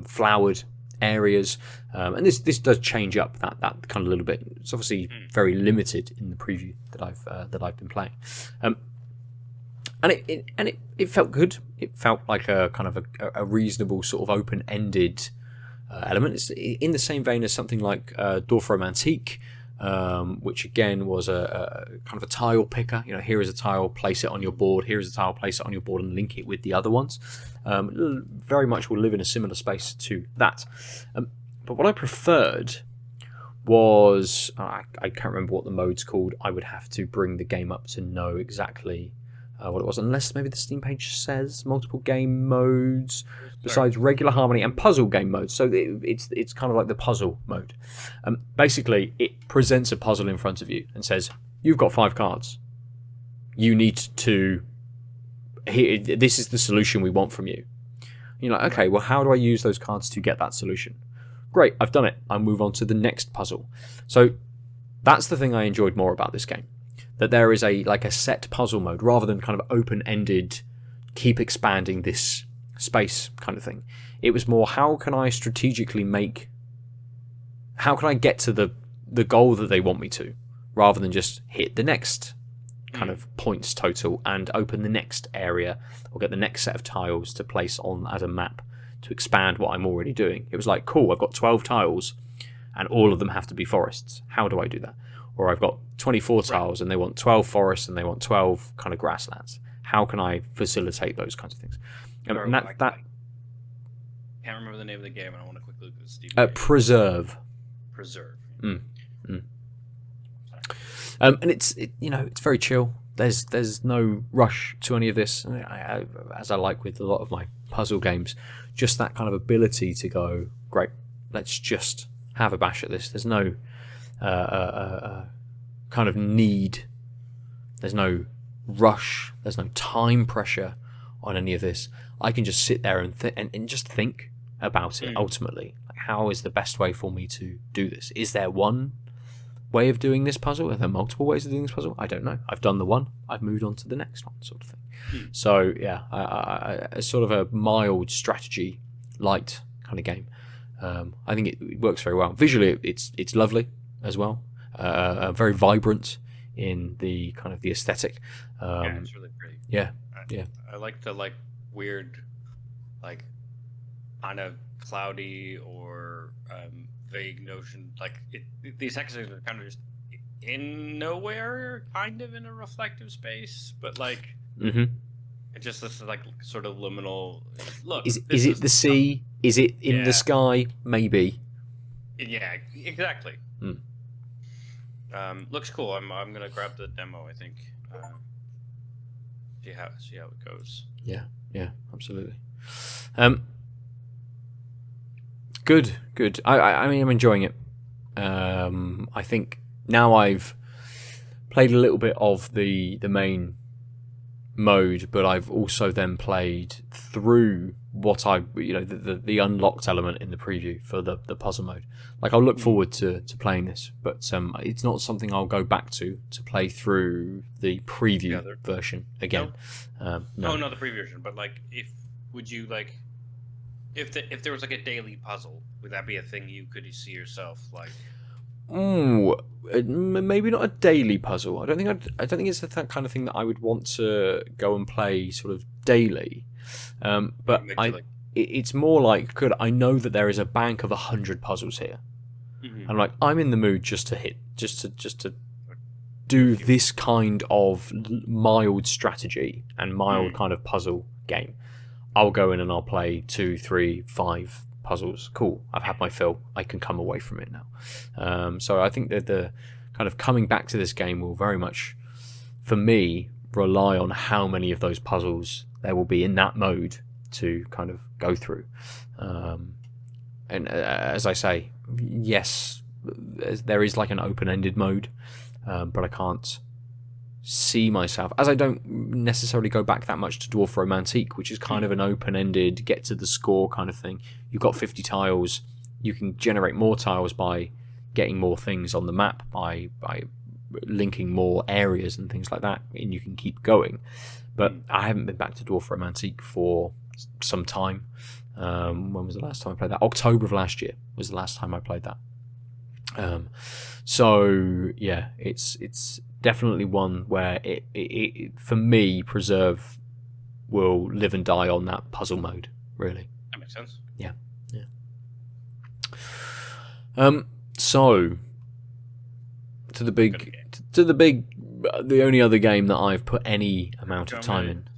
flowered areas, and this does change up that kind of little bit. It's obviously very limited in the preview that I've been playing, and it felt good. It felt like a kind of a reasonable sort of open-ended element. It's in the same vein as something like Dorfromantik, which again was a kind of a tile picker. Here is a tile, place it on your board. Here is a tile, place it on your board, and link it with the other ones. Very much will live in a similar space to that. But what I preferred was, I can't remember what the mode's called. I would have to bring the game up to know exactly what it was, unless maybe the Steam page says multiple game modes besides regular harmony and puzzle game modes. So it's kind of like the puzzle mode. Basically, it presents a puzzle in front of you and says, you've got 5 cards. You need to... this is the solution we want from you. You're like, okay, well, how do I use those cards to get that solution? Great, I've done it. I'll move on to the next puzzle. So that's the thing I enjoyed more about this game. That there is a set puzzle mode rather than kind of open-ended, keep expanding this space kind of thing. It was more, how can I strategically how can I get to the goal that they want me to, rather than just hit the next kind of points total and open the next area or get the next set of tiles to place on as a map to expand what I'm already doing. It was like, cool, I've got 12 tiles and all of them have to be forests. How do I do that? Or I've got 24 tiles and they want 12 forests and they want 12 kind of grasslands. How can I facilitate those kinds of things? And that can't remember the name of the game, and I want to quickly look at Steve. Preserve. And it's very chill. There's no rush to any of this. As I like with a lot of my puzzle games, just that kind of ability to go, great, let's just have a bash at this. There's no kind of need. There's no rush. There's no time pressure on any of this. I can just sit there and just think about it. Ultimately, like, how is the best way for me to do this? Is there one way of doing this puzzle? Are there multiple ways of doing this puzzle? I don't know. I've done the one. I've moved on to the next one, sort of thing. So yeah, a sort of a mild strategy, light kind of game. I think it works very well. Visually, it's lovely as well. very vibrant in the kind of the aesthetic. Yeah, it's really pretty. Yeah, I like the like weird, like kind of cloudy or vague notion. Like these hexagons are kind of just in nowhere, kind of in a reflective space, but like it just this like sort of liminal look. Is it the sea? Is it in the sky? Maybe. Yeah, exactly. Looks cool. I'm gonna grab the demo. I think. See how it goes. Yeah, absolutely. Good. I mean, I'm enjoying it. I think now I've played a little bit of the main mode, but I've also then played through what the unlocked element in the preview for the puzzle mode. Like, I'll look forward to playing this, but it's not something I'll go back to play through the preview version again. No, not the preview version, but like if there was like a daily puzzle, would that be a thing you could see yourself like? Maybe not a daily puzzle. I don't think it's that kind of thing that I would want to go and play sort of daily. But it's more like, I know that there is a bank of 100 puzzles here. I'm like, I'm in the mood just to do this kind of mild strategy and mild kind of puzzle game. I'll go in and I'll play 2, 3, 5 puzzles. Cool. I've had my fill. I can come away from it now. So I think that the kind of coming back to this game will very much, for me, rely on how many of those puzzles there will be in that mode to kind of go through. And as I say, yes, there is like an open-ended mode, but I can't see myself, as I don't necessarily go back that much to Dwarf Romantique, which is kind of an open-ended, get to the score kind of thing. You've got 50 tiles. You can generate more tiles by getting more things on the map, by linking more areas and things like that, and you can keep going. But I haven't been back to Dwarf Romantique for some time. When was the last time I played that? October of last year was the last time I played that. So yeah, it's definitely one where it for me, Preserve will live and die on that puzzle mode. Really, that makes sense. Yeah. So the only other game that I've put any amount of time in.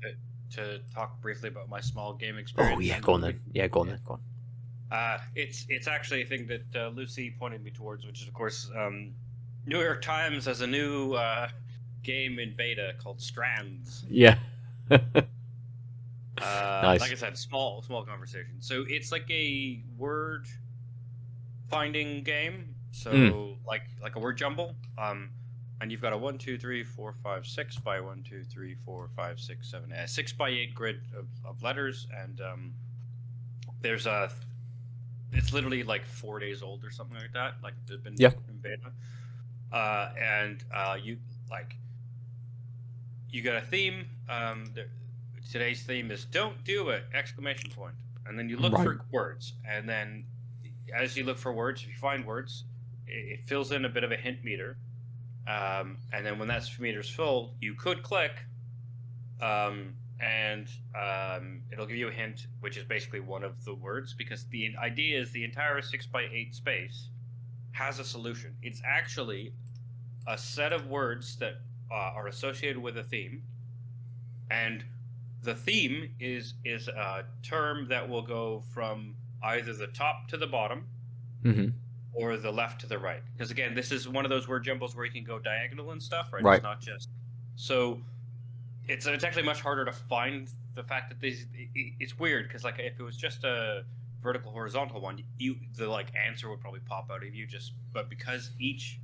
To talk briefly about my small game experience. Oh yeah, go on then. It's actually a thing that Lucy pointed me towards, which is of course New York Times has a new game in beta called Strands. Yeah. Nice. Like I said, small conversation. So it's like a word finding game. So like a word jumble. And you've got a 1, 2, 3, 4, 5, 6 by 1, 2, 3, 4, 5, 6, 7, 6 by 8 grid of letters, and there's it's literally like 4 days old or something like that. Like they've been in beta, and you got a theme. Today's theme is "Don't do it!" ! And then you look for words, and then as you look for words, if you find words, it fills in a bit of a hint meter. And then when that meter's full, you could click, and it'll give you a hint, which is basically one of the words, because the idea is the entire 6 by 8 space has a solution. It's actually a set of words that are associated with a theme, and the theme is a term that will go from either the top to the bottom, or the left to the right. Because again, this is one of those word jumbles where you can go diagonal and stuff, right? It's not just so. It's actually much harder to find the fact that it's weird because like if it was just a vertical horizontal one, the like answer would probably pop out of you but because each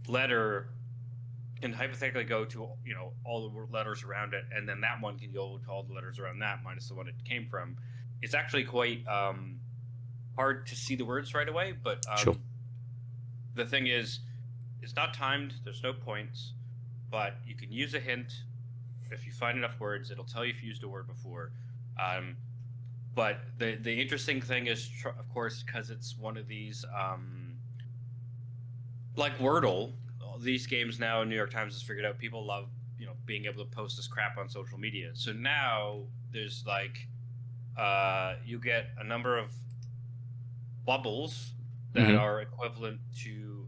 letter can hypothetically go to all the letters around it, and then that one can go to all the letters around that minus the one it came from. It's actually quite hard to see the words right away, but sure. The thing is, it's not timed. There's no points, but you can use a hint. If you find enough words, it'll tell you if you used a word before. But the interesting thing is, of course, because it's one of these like Wordle, these games now, New York Times has figured out people love, being able to post this crap on social media. So now there's like, you get a number of bubbles that are equivalent to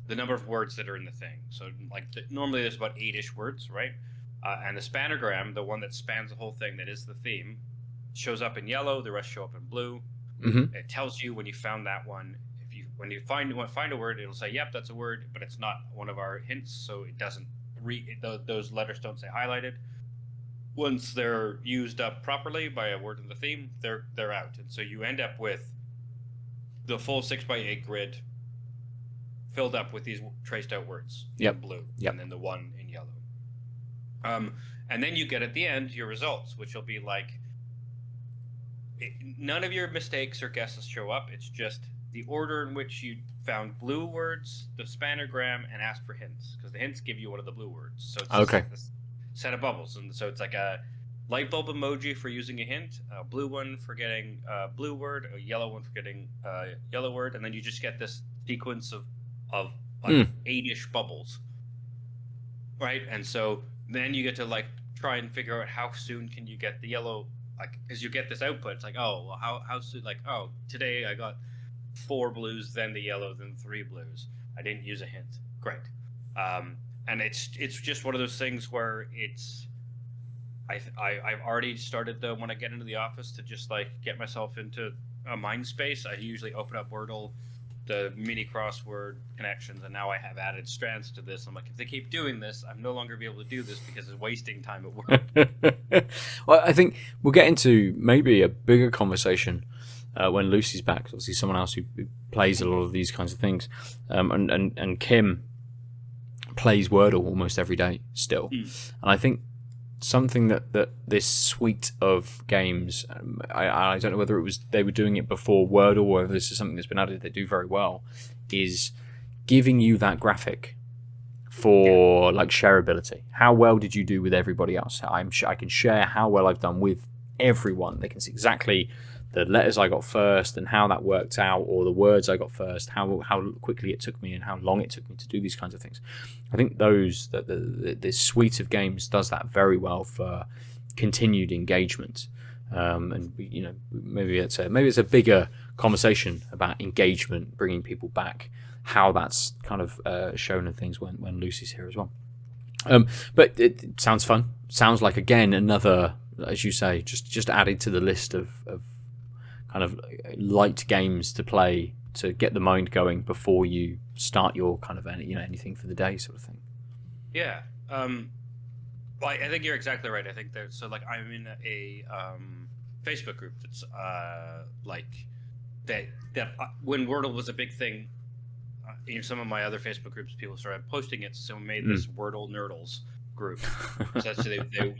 the number of words that are in the thing. So like normally there's about 8-ish words, right? And the spanogram, the one that spans the whole thing, that is the theme, shows up in yellow. The rest show up in blue. It tells you when you found that one. When you find a word, it'll say, "Yep, that's a word," but it's not one of our hints, so it doesn't those letters don't say highlighted. Once they're used up properly by a word in the theme, they're out, and so you end up with the full 6x8 grid filled up with these traced out words in blue, and then the one in yellow. And then you get at the end your results, which will be like, none of your mistakes or guesses show up. It's just the order in which you found blue words, the spanogram, and asked for hints, because the hints give you one of the blue words. So it's like this set of bubbles, and so it's like a light bulb emoji for using a hint, a blue one for getting a blue word, a yellow one for getting a yellow word, and then you just get this sequence of like 8-ish bubbles, right? And so then you get to like try and figure out how soon can you get the yellow, like, because you get this output. It's like, oh, well, how soon? Like, oh, today I got 4 blues, then the yellow, then 3 blues. I didn't use a hint. Great. And it's just one of those things where I've already started when I get into the office to just like get myself into a mind space. I usually open up Wordle, the mini crossword connections, and now I have added strands to this. I'm like, if they keep doing this, I'm no longer be able to do this because it's wasting time at work. Well, I think we'll get into maybe a bigger conversation when Lucy's back. Obviously, someone else who plays a lot of these kinds of things, and Kim plays Wordle almost every day still, and I think something that this suite of games, I don't know whether it was they were doing it before Wordle or whether this is something that's been added they do very well, is giving you that graphic for like shareability. How well did you do with everybody else? I can share how well I've done with everyone. They can see exactly the letters I got first and how that worked out, or the words I got first, how quickly it took me and how long it took me to do these kinds of things. I think this suite of games does that very well for continued engagement. And maybe it's a bigger conversation about engagement, bringing people back, how that's kind of shown in things when Lucy's here as well. But it sounds fun. Sounds like, again, another, as you say, just added to the list of kind of light games to play to get the mind going before you start your kind of anything for the day sort of thing. Yeah. Well, I think you're exactly right. I think there's, so like, I'm in a Facebook group that's like that when Wordle was a big thing, in some of my other Facebook groups, people started posting it. So we made this Wordle Nerdles group, so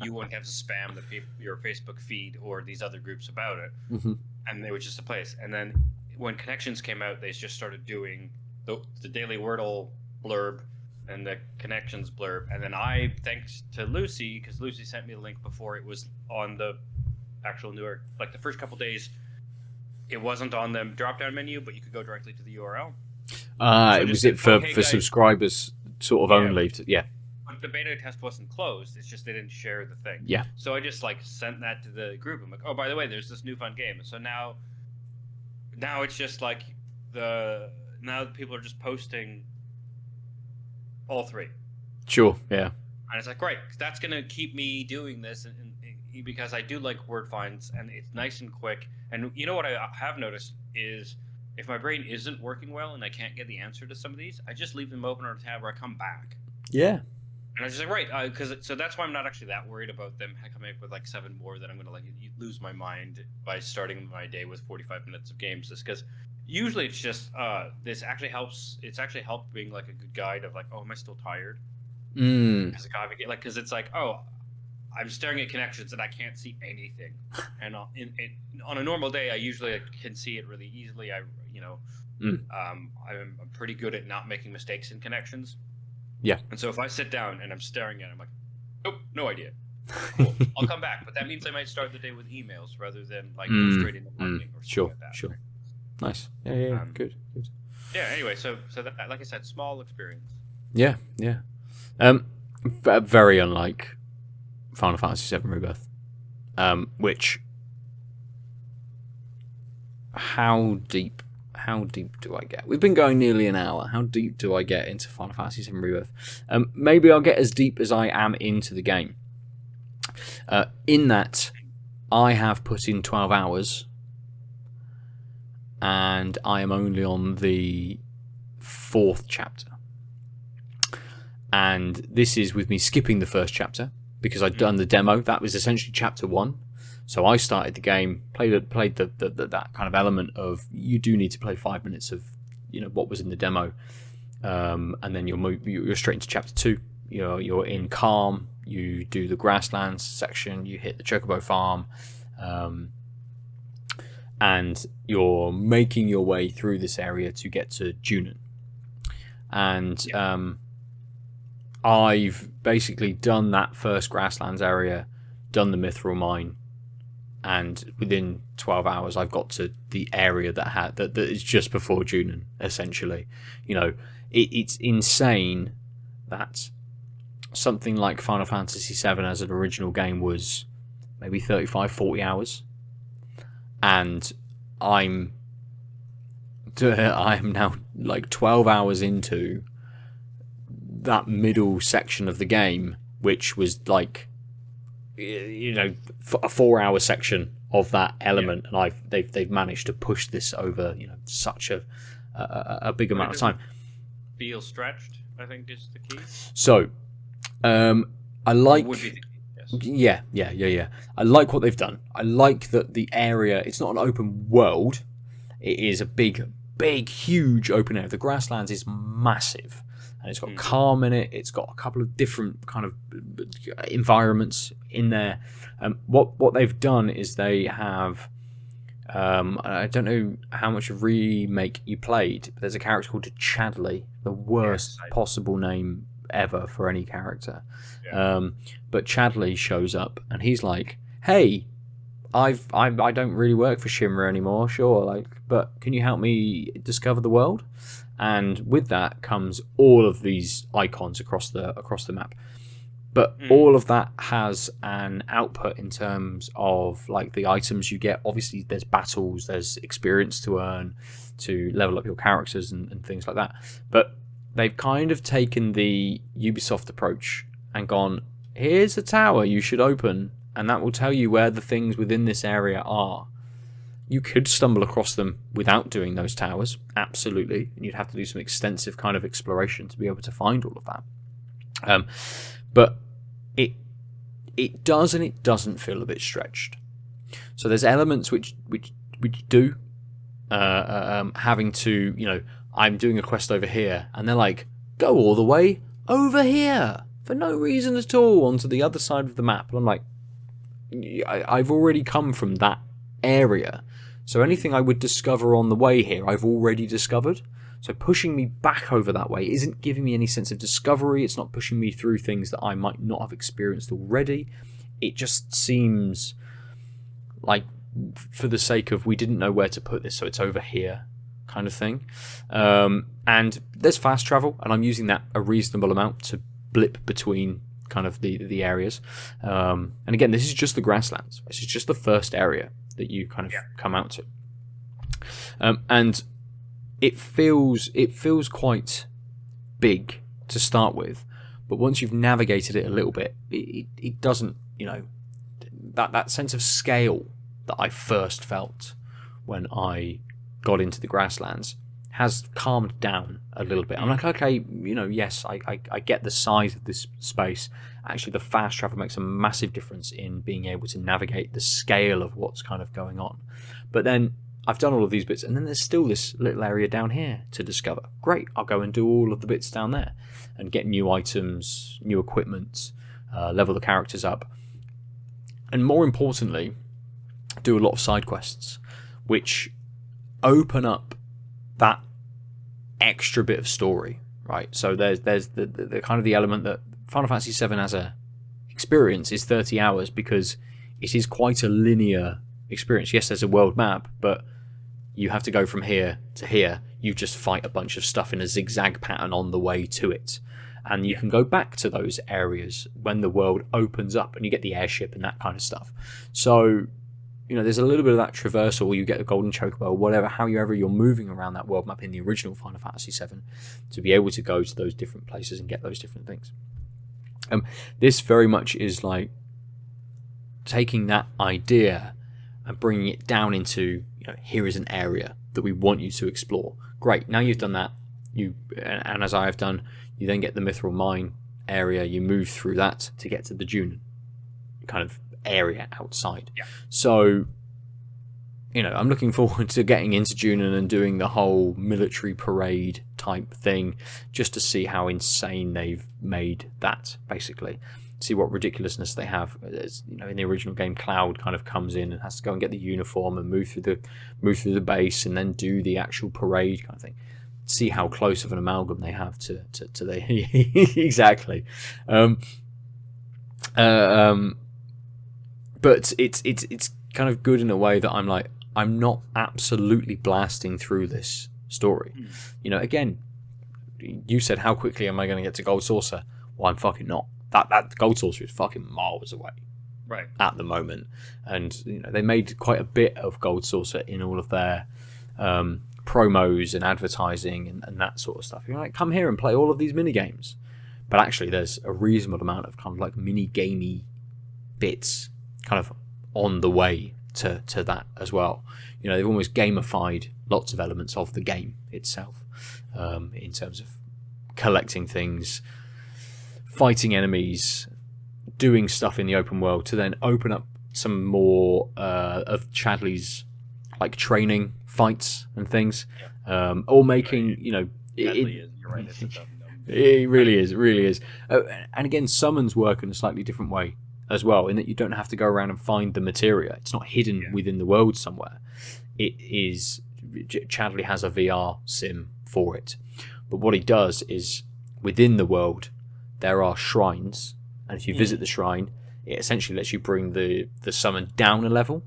you wouldn't have to spam your Facebook feed or these other groups about it, and they were just a place. And then when Connections came out, they just started doing the daily Wordle blurb and the Connections blurb. And then thanks to Lucy, because Lucy sent me the link before it was on the actual New York, like the first couple days, it wasn't on the drop-down menu, but you could go directly to the URL. So was it for subscribers sort of only? But the beta test wasn't closed. It's just they didn't share the thing. Yeah. So I just like sent that to the group. I'm like, oh, by the way, there's this new fun game. So now it's just like now people are just posting all 3. Sure. Yeah. And it's like, great, that's gonna keep me doing this, and because I do like word finds, and it's nice and quick. And you know what I have noticed is, if my brain isn't working well and I can't get the answer to some of these, I just leave them open on a tab where I come back. Yeah. And I was just like, right, so that's why I'm not actually that worried about them coming up with like 7 more that I'm going to like lose my mind by starting my day with 45 minutes of games. Just because usually it's just, this actually helps. It's actually helped being like a good guide of like, oh, am I still tired? Because it's like, oh, I'm staring at Connections and I can't see anything. And on a normal day, I usually can see it really easily. I'm pretty good at not making mistakes in Connections. Yeah. And so if I sit down and I'm staring at it, I'm like, nope, no idea. Cool. I'll come back. But that means I might start the day with emails rather than like go straight into marketing or something like that. Sure. Nice. Yeah. Good. Yeah. Anyway, so that, like I said, small experience. Yeah. Very unlike Final Fantasy VII Rebirth, which how deep do I get? We've been going nearly an hour. How deep do I get into Final Fantasy VII Rebirth? Maybe I'll get as deep as I am into the game. In that, I have put in 12 hours, and I am only on the 4th chapter. And this is with me skipping the first chapter, because I'd done the demo. That was essentially chapter 1. So I started the game, played that kind of element of you do need to play 5 minutes of what was in the demo, and then you're straight into chapter 2. You're in Calm. You do the grasslands section. You hit the Chocobo farm, and you're making your way through this area to get to Junon. And I've basically done that first grasslands area, done the Mithril mine. And within 12 hours, I've got to the area that is just before Junon, essentially. It's insane that something like Final Fantasy VII as an original game was maybe 35, 40 hours. And I am now like 12 hours into that middle section of the game, which was like a 4-hour section of that element, and they've managed to push this over such a big amount of time. Feel stretched, I think, is the key. So I like would be the key, yes. Yeah. I like what they've done. I like that the area, it's not an open world, it is a big huge open area. The grasslands is massive. And it's got Calm in it. It's got a couple of different kind of environments in there. What they've done is they have... I don't know how much of Remake you played, but there's a character called Chadley, the worst possible name ever for any character. Yeah. But Chadley shows up, and he's like, "Hey, I don't really work for Shinra anymore, sure, but can you help me discover the world?" And with that comes all of these icons across the map. But all of that has an output in terms of the items you get. Obviously, there's battles, there's experience to earn to level up your characters and things like that. But they've kind of taken the Ubisoft approach and gone, here's a tower you should open, and that will tell you where the things within this area are. You could stumble across them without doing those towers, absolutely, and you'd have to do some extensive kind of exploration to be able to find all of that. But it does and it doesn't feel a bit stretched. So there's elements which do, having to, I'm doing a quest over here, and they're like, go all the way over here for no reason at all onto the other side of the map. And I'm like, I've already come from that area. So anything I would discover on the way here, I've already discovered. So pushing me back over that way isn't giving me any sense of discovery. It's not pushing me through things that I might not have experienced already. It just seems like for the sake of we didn't know where to put this, so it's over here kind of thing. And there's fast travel, and I'm using that a reasonable amount to blip between kind of the areas. And again, this is just the grasslands. This is just the first area that you kind of come out to, and it feels quite big to start with, but once you've navigated it a little bit, it doesn't, that sense of scale that I first felt when I got into the grasslands has calmed down a little bit. I'm like, okay, yes, I get the size of this space. Actually, the fast travel makes a massive difference in being able to navigate the scale of what's kind of going on. But then I've done all of these bits, and then there's still this little area down here to discover. Great, I'll go and do all of the bits down there and get new items, new equipment, level the characters up. And more importantly, do a lot of side quests, which open up that extra bit of story, right? So there's the kind of the element that Final Fantasy VII as a experience is 30 hours because it is quite a linear experience. Yes, there's a world map, but you have to go from here to here. you just fight a bunch of stuff in a zigzag pattern on the way to it. And you can go back to those areas when the world opens up and you get the airship and that kind of stuff. So, there's a little bit of that traversal. You get the golden chocobo, whatever, however you're moving around that world map in the original Final Fantasy VII to be able to go to those different places and get those different things. This very much is like taking that idea and bringing it down into, here is an area that we want you to explore. Great, now you've done that, and as I have done, you then get the Mithril Mine area, you move through that to get to the Junon kind of area outside. Yeah. So, I'm looking forward to getting into Junon and doing the whole military parade type thing, just to see how insane they've made that, basically. See what ridiculousness they have. In the original game, Cloud kind of comes in and has to go and get the uniform and move through the base and then do the actual parade kind of thing. See how close of an amalgam they have to the exactly. But it's kind of good in a way that I'm not absolutely blasting through this story. Again, you said, how quickly am I going to get to Gold Saucer? Well, I'm fucking not. That Gold Saucer is fucking miles away, right, at the moment. And they made quite a bit of Gold Saucer in all of their promos and advertising and that sort of stuff. You're like, come here and play all of these mini games. But actually, there's a reasonable amount of kind of like mini gamey bits kind of on the way to that as well. They've almost gamified lots of elements of the game itself, in terms of collecting things, fighting enemies, doing stuff in the open world to then open up some more of Chadley's like training fights and things, or making You're right. It's a dumb. It really is. And again, summons work in a slightly different way as well, in that you don't have to go around and find the materia. It's not hidden within the world somewhere. It is. Chadley has a VR sim for it, but what he does is within the world there are shrines, and if you visit the shrine, it essentially lets you bring the summon down a level,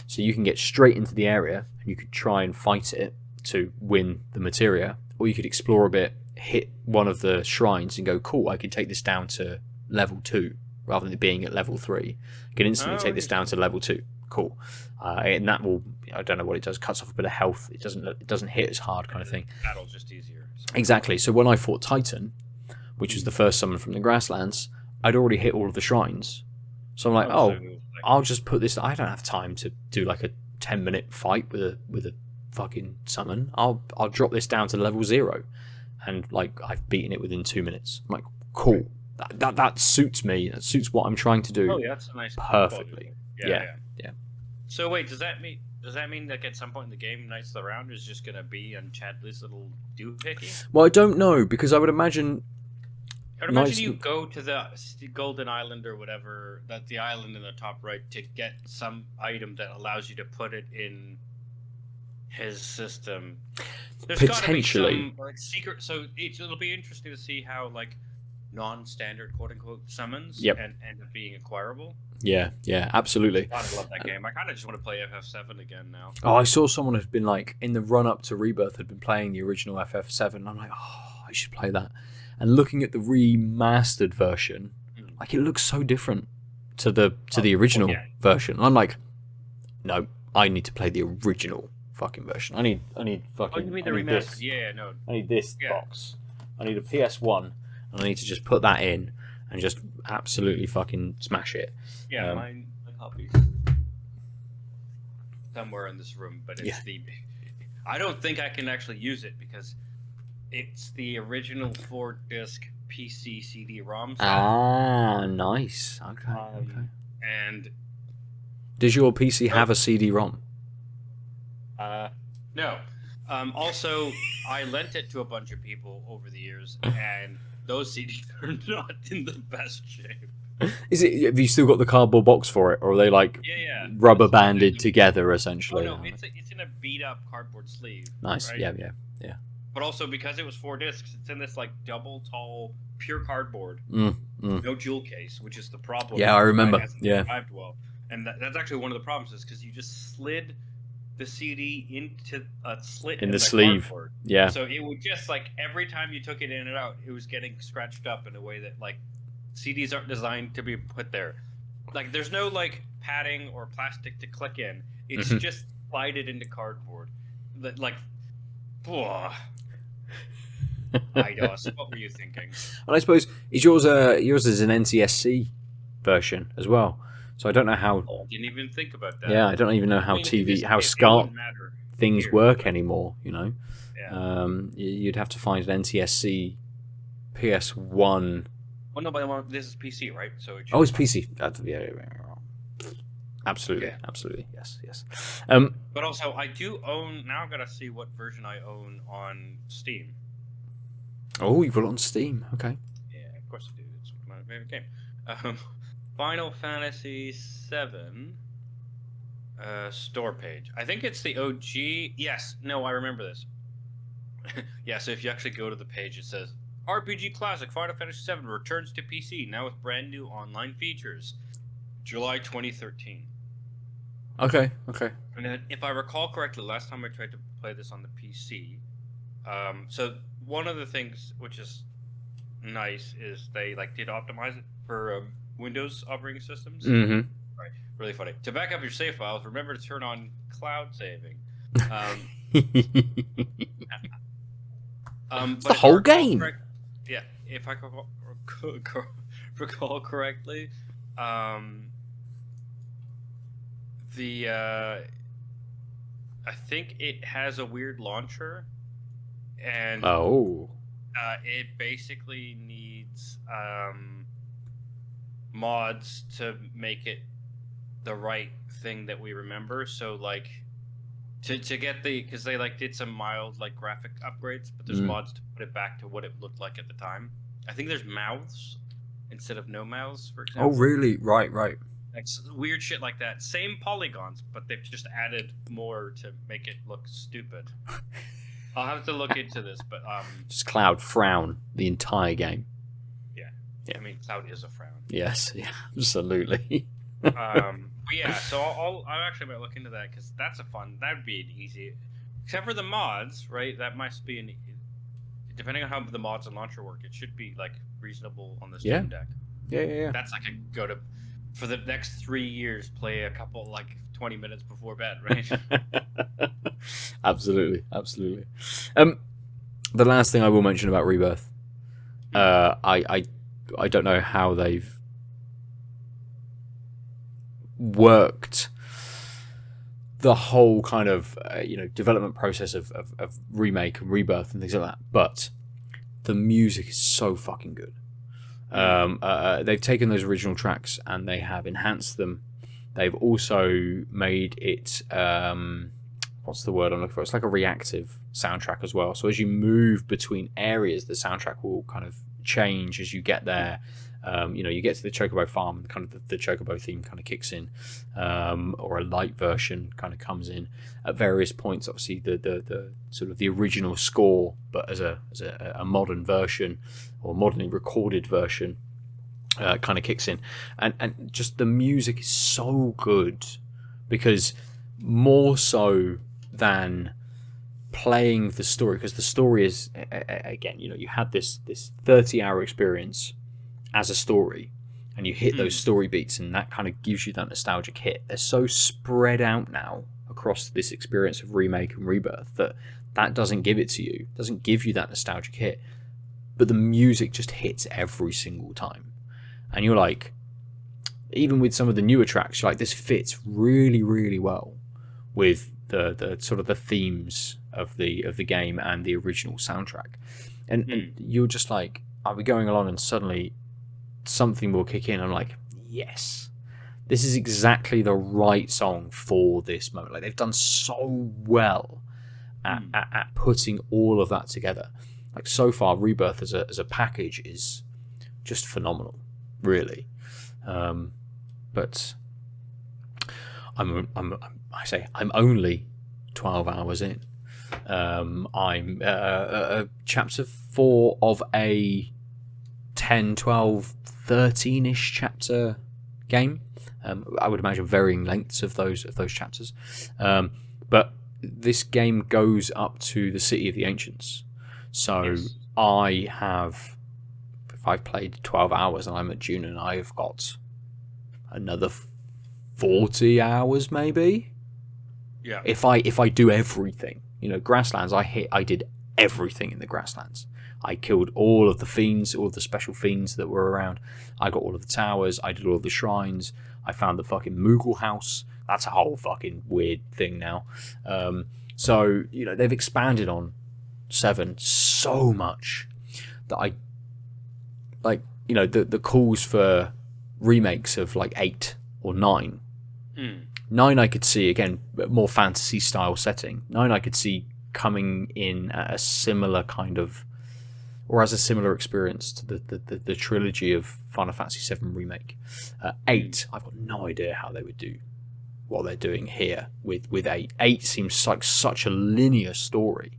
so you can get straight into the area and you could try and fight it to win the materia, or you could explore a bit, hit one of the shrines and go, cool, I can take this down to level 2 rather than it being at level 3. I can instantly take this down to level 2. Cool. And that will, I don't know what it does, cuts off a bit of health. It doesn't hit as hard, kind of thing. Battle's just easier. So. Exactly. So when I fought Titan, which was the first summon from the Grasslands, I'd already hit all of the shrines. So I'm like, I'll just put this. I don't have time to do like a 10-minute fight with a fucking summon. I'll drop this down to level 0, and like I've beaten it within 2 minutes. I'm like, cool. That suits me. That suits what I'm trying to do. Oh yeah, that's a nice perfectly. Yeah. So wait, does that mean that at some point in the game, Knights of the Round is just gonna be on Chadley's little doohickey? Well, I don't know, because I would imagine you go to the Golden Island or whatever, that the island in the top right, to get some item that allows you to put it in his system. There's potentially gotta be some, like, secret. So it'll be interesting to see how like non-standard quote unquote summons and end up being acquirable. Yeah, absolutely. God, I love that game. I kind of just want to play FF7 again now. Oh, I saw someone had been like, in the run-up to Rebirth, had been playing the original FF7. And I'm like, I should play that. And looking at the remastered version, like, it looks so different to the original version. And I'm like, no, I need to play the original fucking version. I need fucking. Oh, you mean the remastered? Yeah, no. I need this box. I need a PS1, and I need to just put that in and just absolutely fucking smash it. Yeah, my copy's somewhere in this room, but it's I don't think I can actually use it because it's the original 4-disc PC CD-ROM set. Ah, nice. Okay. And does your PC have a CD-ROM? No. Also, I lent it to a bunch of people over the years, and those CDs are not in the best shape. Is it? Have you still got the cardboard box for it, or are they like rubber banded together essentially? Oh no, it's in a beat up cardboard sleeve. Nice, right? Yeah. But also because it was 4 discs, it's in this like double tall pure cardboard, no jewel case, which is the problem. Yeah, I remember. Yeah, arrived well, and that's actually one of the problems is because you just slid the CD into a slit in the sleeve. cardboard. Yeah. So it would just like every time you took it in and out, it was getting scratched up in a way that like CDs aren't designed to be put there. Like there's no like padding or plastic to click in. It's just slided into cardboard. Like, IDOS, what were you thinking? And I suppose yours is an NTSC version as well. So I don't know how. I didn't even think about that. Yeah, I don't even know how SCART things work anymore. You know, you'd have to find an NTSC PS1. Well, no, but this is PC, right? So it's PC. Absolutely, absolutely, yes. But also, I do own. Now I've got to see what version I own on Steam. Oh, you've got it on Steam. Okay. Yeah, of course I do. It's my favorite game. Final Fantasy VII store page. I think it's the OG. Yes. No, I remember this. Yeah, so if you actually go to the page, it says RPG Classic Final Fantasy VII returns to PC now with brand new online features. July 2013. Okay. And then, if I recall correctly, last time I tried to play this on the PC, so one of the things which is nice is they like did optimize it for Windows operating systems. Mm-hmm. Right, really funny. To back up your save files, remember to turn on cloud saving. It's the whole game. If I recall correctly, I think it has a weird launcher, and it basically needs mods to make it the right thing that we remember. So like to get because they like did some mild like graphic upgrades, but there's mods to put it back to what it looked like at the time. I think there's mouths instead of no mouths, for example. Oh really? Right. Like weird shit like that. Same polygons, but they've just added more to make it look stupid. I'll have to look into this, but just Cloud frown the entire game. Yeah. I mean, Cloud is a frown. Yes, yeah, absolutely. But yeah, so I'll actually might look into that because that's that'd be an easy, except for the mods, right? That must be depending on how the mods and launcher work, it should be like reasonable on the Steam Deck. Yeah. That's like a go to. For the next 3 years, play a couple, like 20 minutes before bed, right? Absolutely. The last thing I will mention about Rebirth, I don't know how they've worked the whole kind of development process of remake and Rebirth and things like that, but the music is so fucking good. They've taken those original tracks and they have enhanced them. They've also made it what's the word I'm looking for? It's like a reactive soundtrack as well. So as you move between areas, the soundtrack will kind of change as you get there. You get to the Chocobo farm, kind of the Chocobo theme kind of kicks in, or a light version kind of comes in at various points. Obviously, the sort of the original score, but as a modern version or modernly recorded version, kind of kicks in, and just the music is so good because more so than playing the story, because the story is again, you had this 30-hour experience as a story, and you hit those story beats, and that kind of gives you that nostalgic hit. They're so spread out now across this experience of remake and rebirth that doesn't give it to you, doesn't give you that nostalgic hit, but the music just hits every single time, and you're like, even with some of the newer tracks, you're like, this fits really, really well with the sort of the themes of the game and the original soundtrack, and you're just like, are we going along, and suddenly something will kick in. I'm like, yes, this is exactly the right song for this moment. Like, they've done so well at putting all of that together. Like, so far, Rebirth as a package is just phenomenal, really. But I'm only 12 hours in. I'm chapter 4 of a 10, 12, 13-ish chapter game. I would imagine varying lengths of those chapters. But this game goes up to the City of the Ancients. So Yes. if I've played 12 hours and I'm at June, and I've got another 40 hours maybe. Yeah. If I do everything, Grasslands, I did everything in the Grasslands. I killed all of the fiends, all of the special fiends that were around. I got all of the towers. I did all of the shrines. I found the fucking Moogle house. That's a whole fucking weird thing now. So they've expanded on 7 so much that I like. The calls for remakes of like 8 or 9. 9 I could see, again, more fantasy style setting. 9 I could see coming in at a similar kind of, or as a similar experience to the trilogy of Final Fantasy VII Remake. 8, I've got no idea how they would do what they're doing here with 8. 8 seems like such a linear story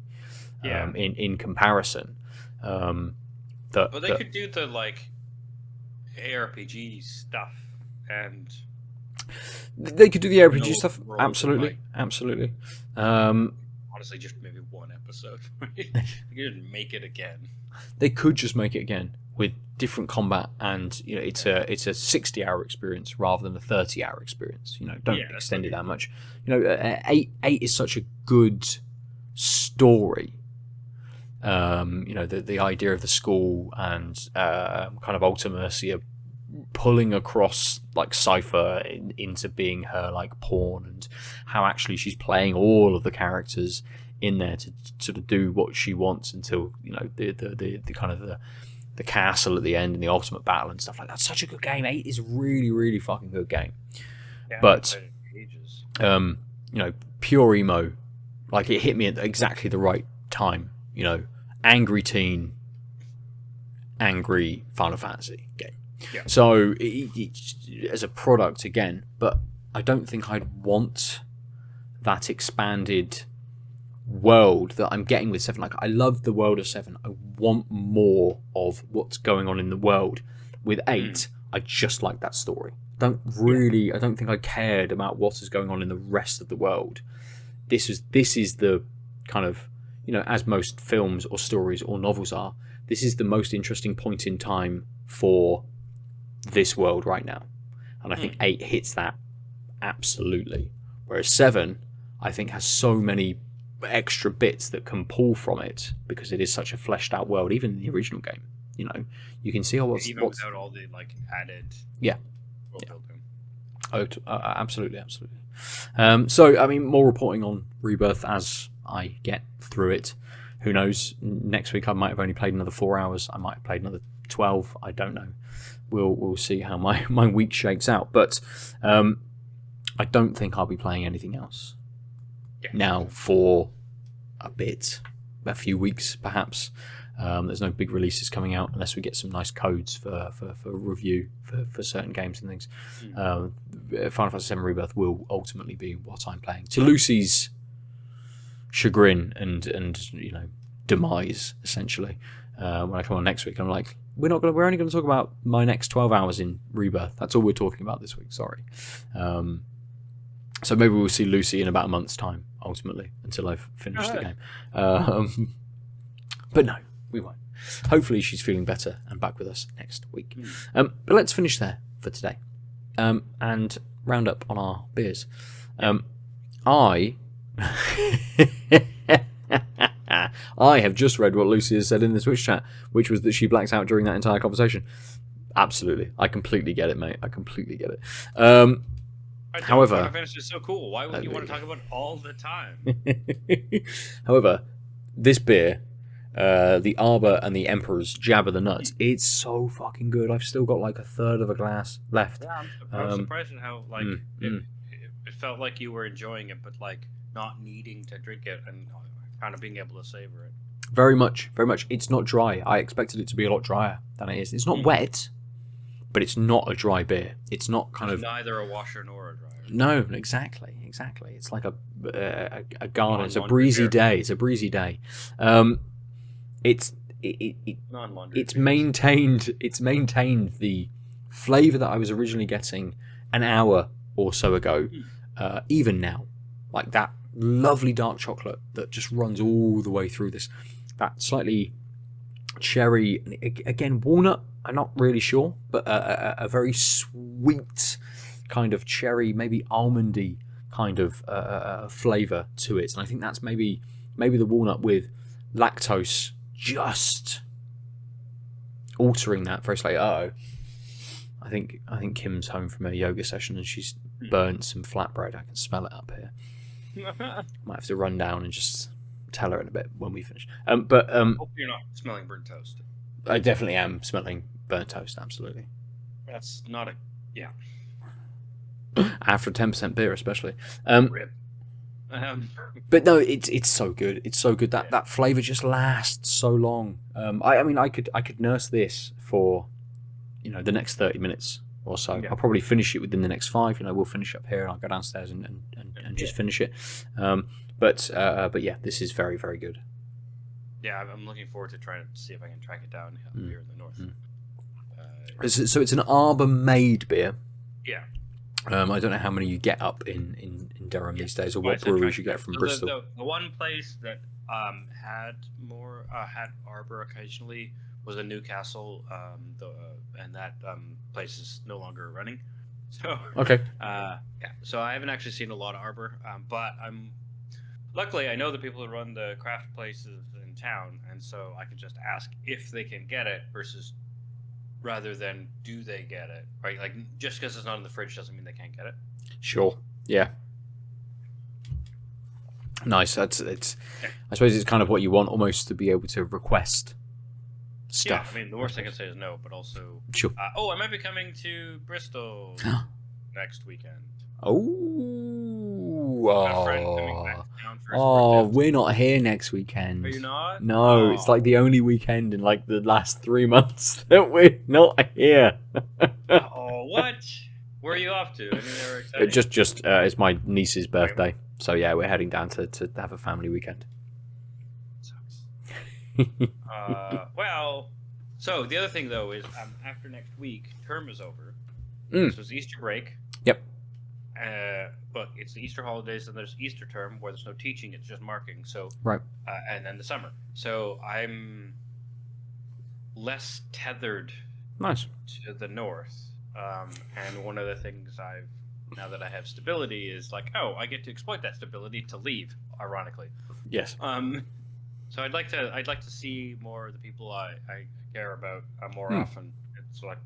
in comparison. But they could do the like ARPG stuff, and they could do the RPG stuff. Absolutely. Honestly, just maybe one episode. They could make it again. They could just make it again with different combat, and it's a 60-hour experience rather than a 30-hour experience. Don't extend it that much. 8 is such a good story. The idea of the school and kind of Ultra Mercia pulling across like Cypher into being her like pawn, and how actually she's playing all of the characters in there to sort of do what she wants until the kind of the castle at the end and the ultimate battle and stuff like that. Such a good game. 8 is a really, really fucking good game. But pure emo, like it hit me at exactly the right time. Angry teen, angry Final Fantasy game. Yeah. So as a product again, but I don't think I'd want that expanded world that I'm getting with 7. Like, I love the world of 7. I want more of what's going on in the world. With 8, I just like that story. I don't think I cared about what is going on in the rest of the world. This is the kind of, as most films or stories or novels are, this is the most interesting point in time for this world right now. And I think 8 hits that absolutely. Whereas 7, I think, has so many extra bits that can pull from it because it is such a fleshed out world. Even in the original game, you can see what's without all the like added world building. Absolutely. So I mean, more reporting on Rebirth as I get through it. Who knows? Next week I might have only played another 4 hours. I might have played another 12. I don't know. We'll see how my week shakes out. But I don't think I'll be playing anything else now for a few weeks perhaps. There's no big releases coming out unless we get some nice codes for review for certain games and things. Final Fantasy VII Rebirth will ultimately be what I'm playing, to Lucy's chagrin and demise, essentially. When I come on next week, I'm like, we're only going to talk about my next 12 hours in Rebirth. That's all we're talking about this week. Sorry. So maybe we'll see Lucy in about a month's time, ultimately, until I've finished the game. But no, we won't. Hopefully she's feeling better and back with us next week. But let's finish there for today and round up on our beers. I have just read what Lucy has said in the Twitch chat, which was that she blacked out during that entire conversation. Absolutely. I completely get it, mate. I completely get it. However, Final Fantasy is so cool. Why would you want to talk about it all the time? However, this beer, the Arbor and the Emperor's Jabba the Nuts, it's so fucking good. I've still got like a third of a glass left. Yeah, I'm surprised at how it felt like you were enjoying it, but like not needing to drink it and kind of being able to savor it. Very much. It's not dry. I expected it to be a lot drier than it is. It's not wet, but it's not a dry beer. It's not kind of neither a washer nor a dryer. No, exactly. It's like a garden. It's a breezy day. It's maintained the flavour that I was originally getting an hour or so ago, even now. Like lovely dark chocolate that just runs all the way through this. That slightly cherry, again walnut, I'm not really sure, but a very sweet kind of cherry, maybe almondy kind of flavour to it. And I think that's maybe the walnut with lactose just altering that very slightly. I think Kim's home from a yoga session and she's burnt some flatbread. I can smell it up here. Might have to run down and just tell her in a bit when we finish. Hope you're not smelling burnt toast. I definitely am smelling burnt toast. Absolutely. That's not a After 10% beer, especially. Rip. But no, it's so good. It's so good that flavour just lasts so long. I mean, I could nurse this for, the next 30 minutes or so. Yeah. I'll probably finish it within the next 5. We'll finish up here and I'll go downstairs and just finish it. But yeah, this is very, very good. Yeah, I'm looking forward to trying to see if I can track it down here in the north. So it's an Arbor made beer. Yeah. I don't know how many you get up in Durham these days, or what breweries you get from Bristol. The one place that had Arbor occasionally was in Newcastle, and that place is no longer running. So okay. So I haven't actually seen a lot of Arbor, but luckily I know the people who run the craft places in town, and so I can just ask if they can get it rather than do they get it, right? Like, just because it's not in the fridge doesn't mean they can't get it. Sure. Yeah. Nice. I suppose it's kind of what you want, almost, to be able to request stuff. Yeah, I mean, the worst I can say is no, but also... Sure. I might be coming to Bristol next weekend. We're not here next weekend. Are you not? No, It's like the only weekend in like the last 3 months that we're not here. What? Where are you off to? I mean, they were exciting. Just it's my niece's birthday, so yeah, we're heading down to have a family weekend. Sucks. So the other thing though is after next week, term is over. This was Easter break. Yep. But it's the Easter holidays, and there's Easter term where there's no teaching; it's just marking. So right. And then the summer. So I'm less tethered. Nice. To the north. And one of the things now that I have stability is like, I get to exploit that stability to leave. Ironically. Yes. So I'd like to see more of the people I care about more often. It's like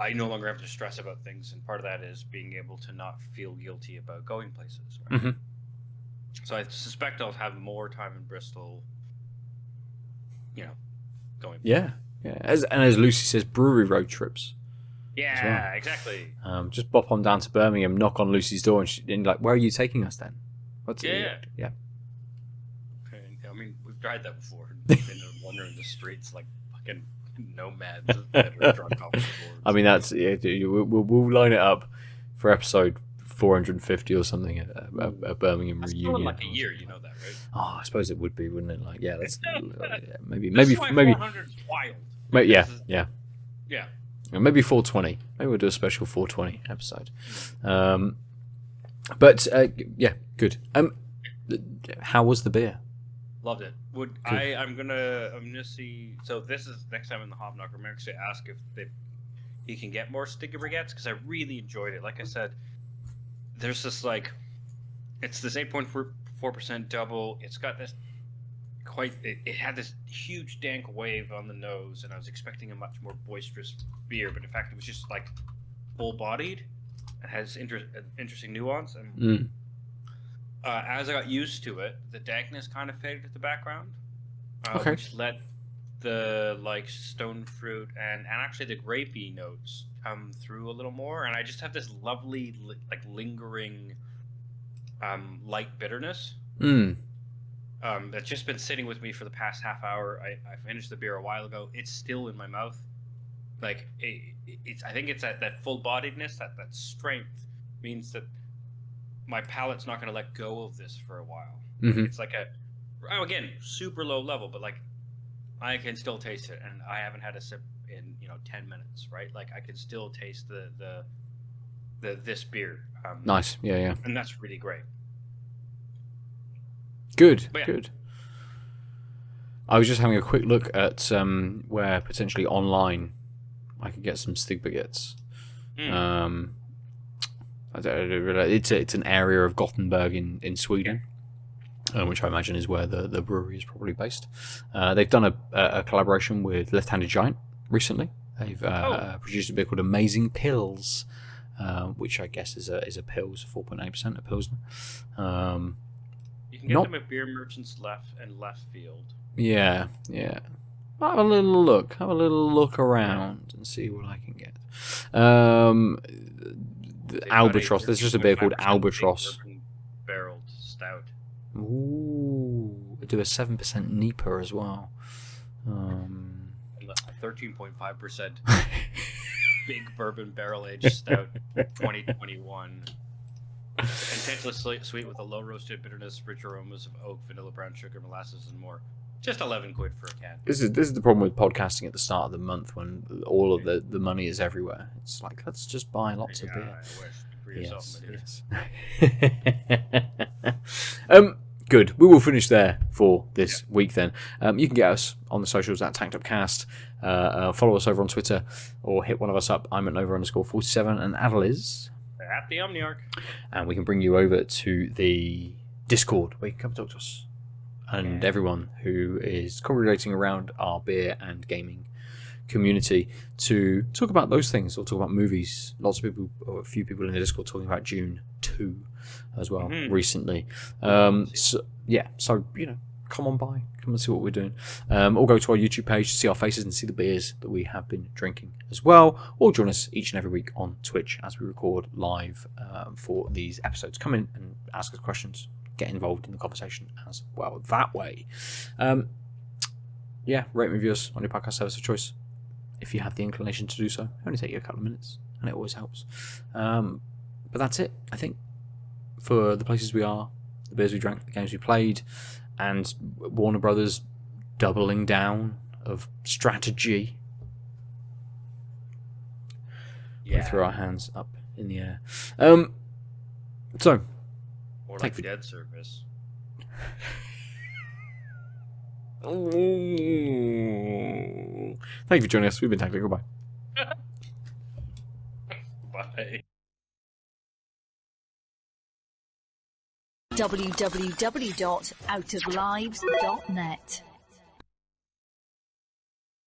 I no longer have to stress about things, and part of that is being able to not feel guilty about going places. Right? Mm-hmm. So I suspect I'll have more time in Bristol. Going. Yeah. As Lucy says, brewery road trips. Yeah, well. Exactly. Just bop on down to Birmingham, knock on Lucy's door, and like, where are you taking us then? Yeah. I mean, we've tried that before. Been wandering the streets like fucking nomads that are drunk off the boards. I mean, that's we'll line it up for episode 450 or something at Birmingham that's reunion. Still in like a year, you know that, right? Oh, I suppose it would be, wouldn't it? Like, yeah, let's maybe 400's wild. Yeah. Or maybe 420. Maybe we'll do a special 420 episode. But yeah, good. How was the beer? Loved it. I'm gonna see. So this is next time in the Hobknocker. I'm actually ask if he can get more Stigbergets, because I really enjoyed it. Like I said, there's this it's this 8.4% double. It's got this it had this huge dank wave on the nose, and I was expecting a much more boisterous beer, but in fact it was just like full-bodied. It has interesting nuance, and as I got used to it, the dankness kind of faded to the background, which let the stone fruit and actually the grapey notes come through a little more, and I just have this lovely lingering light bitterness. That's just been sitting with me for the past half hour. I finished the beer a while ago. It's still in my mouth. I think it's that full-bodiedness, that strength means that my palate's not going to let go of this for a while. Mm-hmm. It's like again, super low level, but I can still taste it, and I haven't had a sip in 10 minutes, right? I can still taste this beer. Nice, yeah, and that's really great. Good, But yeah. good. I was just having a quick look at where potentially online I could get some Stigbergets. It's an area of Gothenburg in Sweden, which I imagine is where the brewery is probably based. They've done a collaboration with Left Handed Giant recently. They've produced a beer called Amazing Pills, which I guess is a Pils, 4.8%, a Pilsner. You can get them at beer merchants left field. Yeah. Have a little look around and see what I can get. Albatross. There's just a beer called Albatross. Barreled stout. Ooh, they do a 7% NEPA as well. 13.5% big bourbon barrel aged stout, 2021. Intentionally sweet with a low roasted bitterness, rich aromas of oak, vanilla, brown sugar, molasses, and more. Just 11 quid for a can. This is the problem with podcasting at the start of the month when all of the money is everywhere. It's like, let's just buy lots of beer. I wish. For yourself, yes. Good. We will finish there for this week then. You can get us on the socials at Tanked Upcast. Follow us over on Twitter or hit one of us up. I'm at Nova_47 and Aadil is at the Omniarch. And we can bring you over to the Discord where you can come talk to us. And everyone who is congregating around our beer and gaming community to talk about those things or talk about movies. Lots of people, or a few people in the Discord talking about Dune 2 as well recently. So come on by, come and see what we're doing. Or go to our YouTube page to see our faces and see the beers that we have been drinking as well. Or join us each and every week on Twitch as we record live for these episodes. Come in and ask us questions. Get involved in the conversation as well that way. Rate and review us on your podcast service of choice if you have the inclination to do so. It only take you a couple of minutes and it always helps. But that's it, I think, for the places we are, the beers we drank, the games we played, and Warner Brothers doubling down of strategy. We throw our hands up in the air. So More like dead service. Thank you for joining us. We've been Tanked. Goodbye. Bye. www.outoflives.net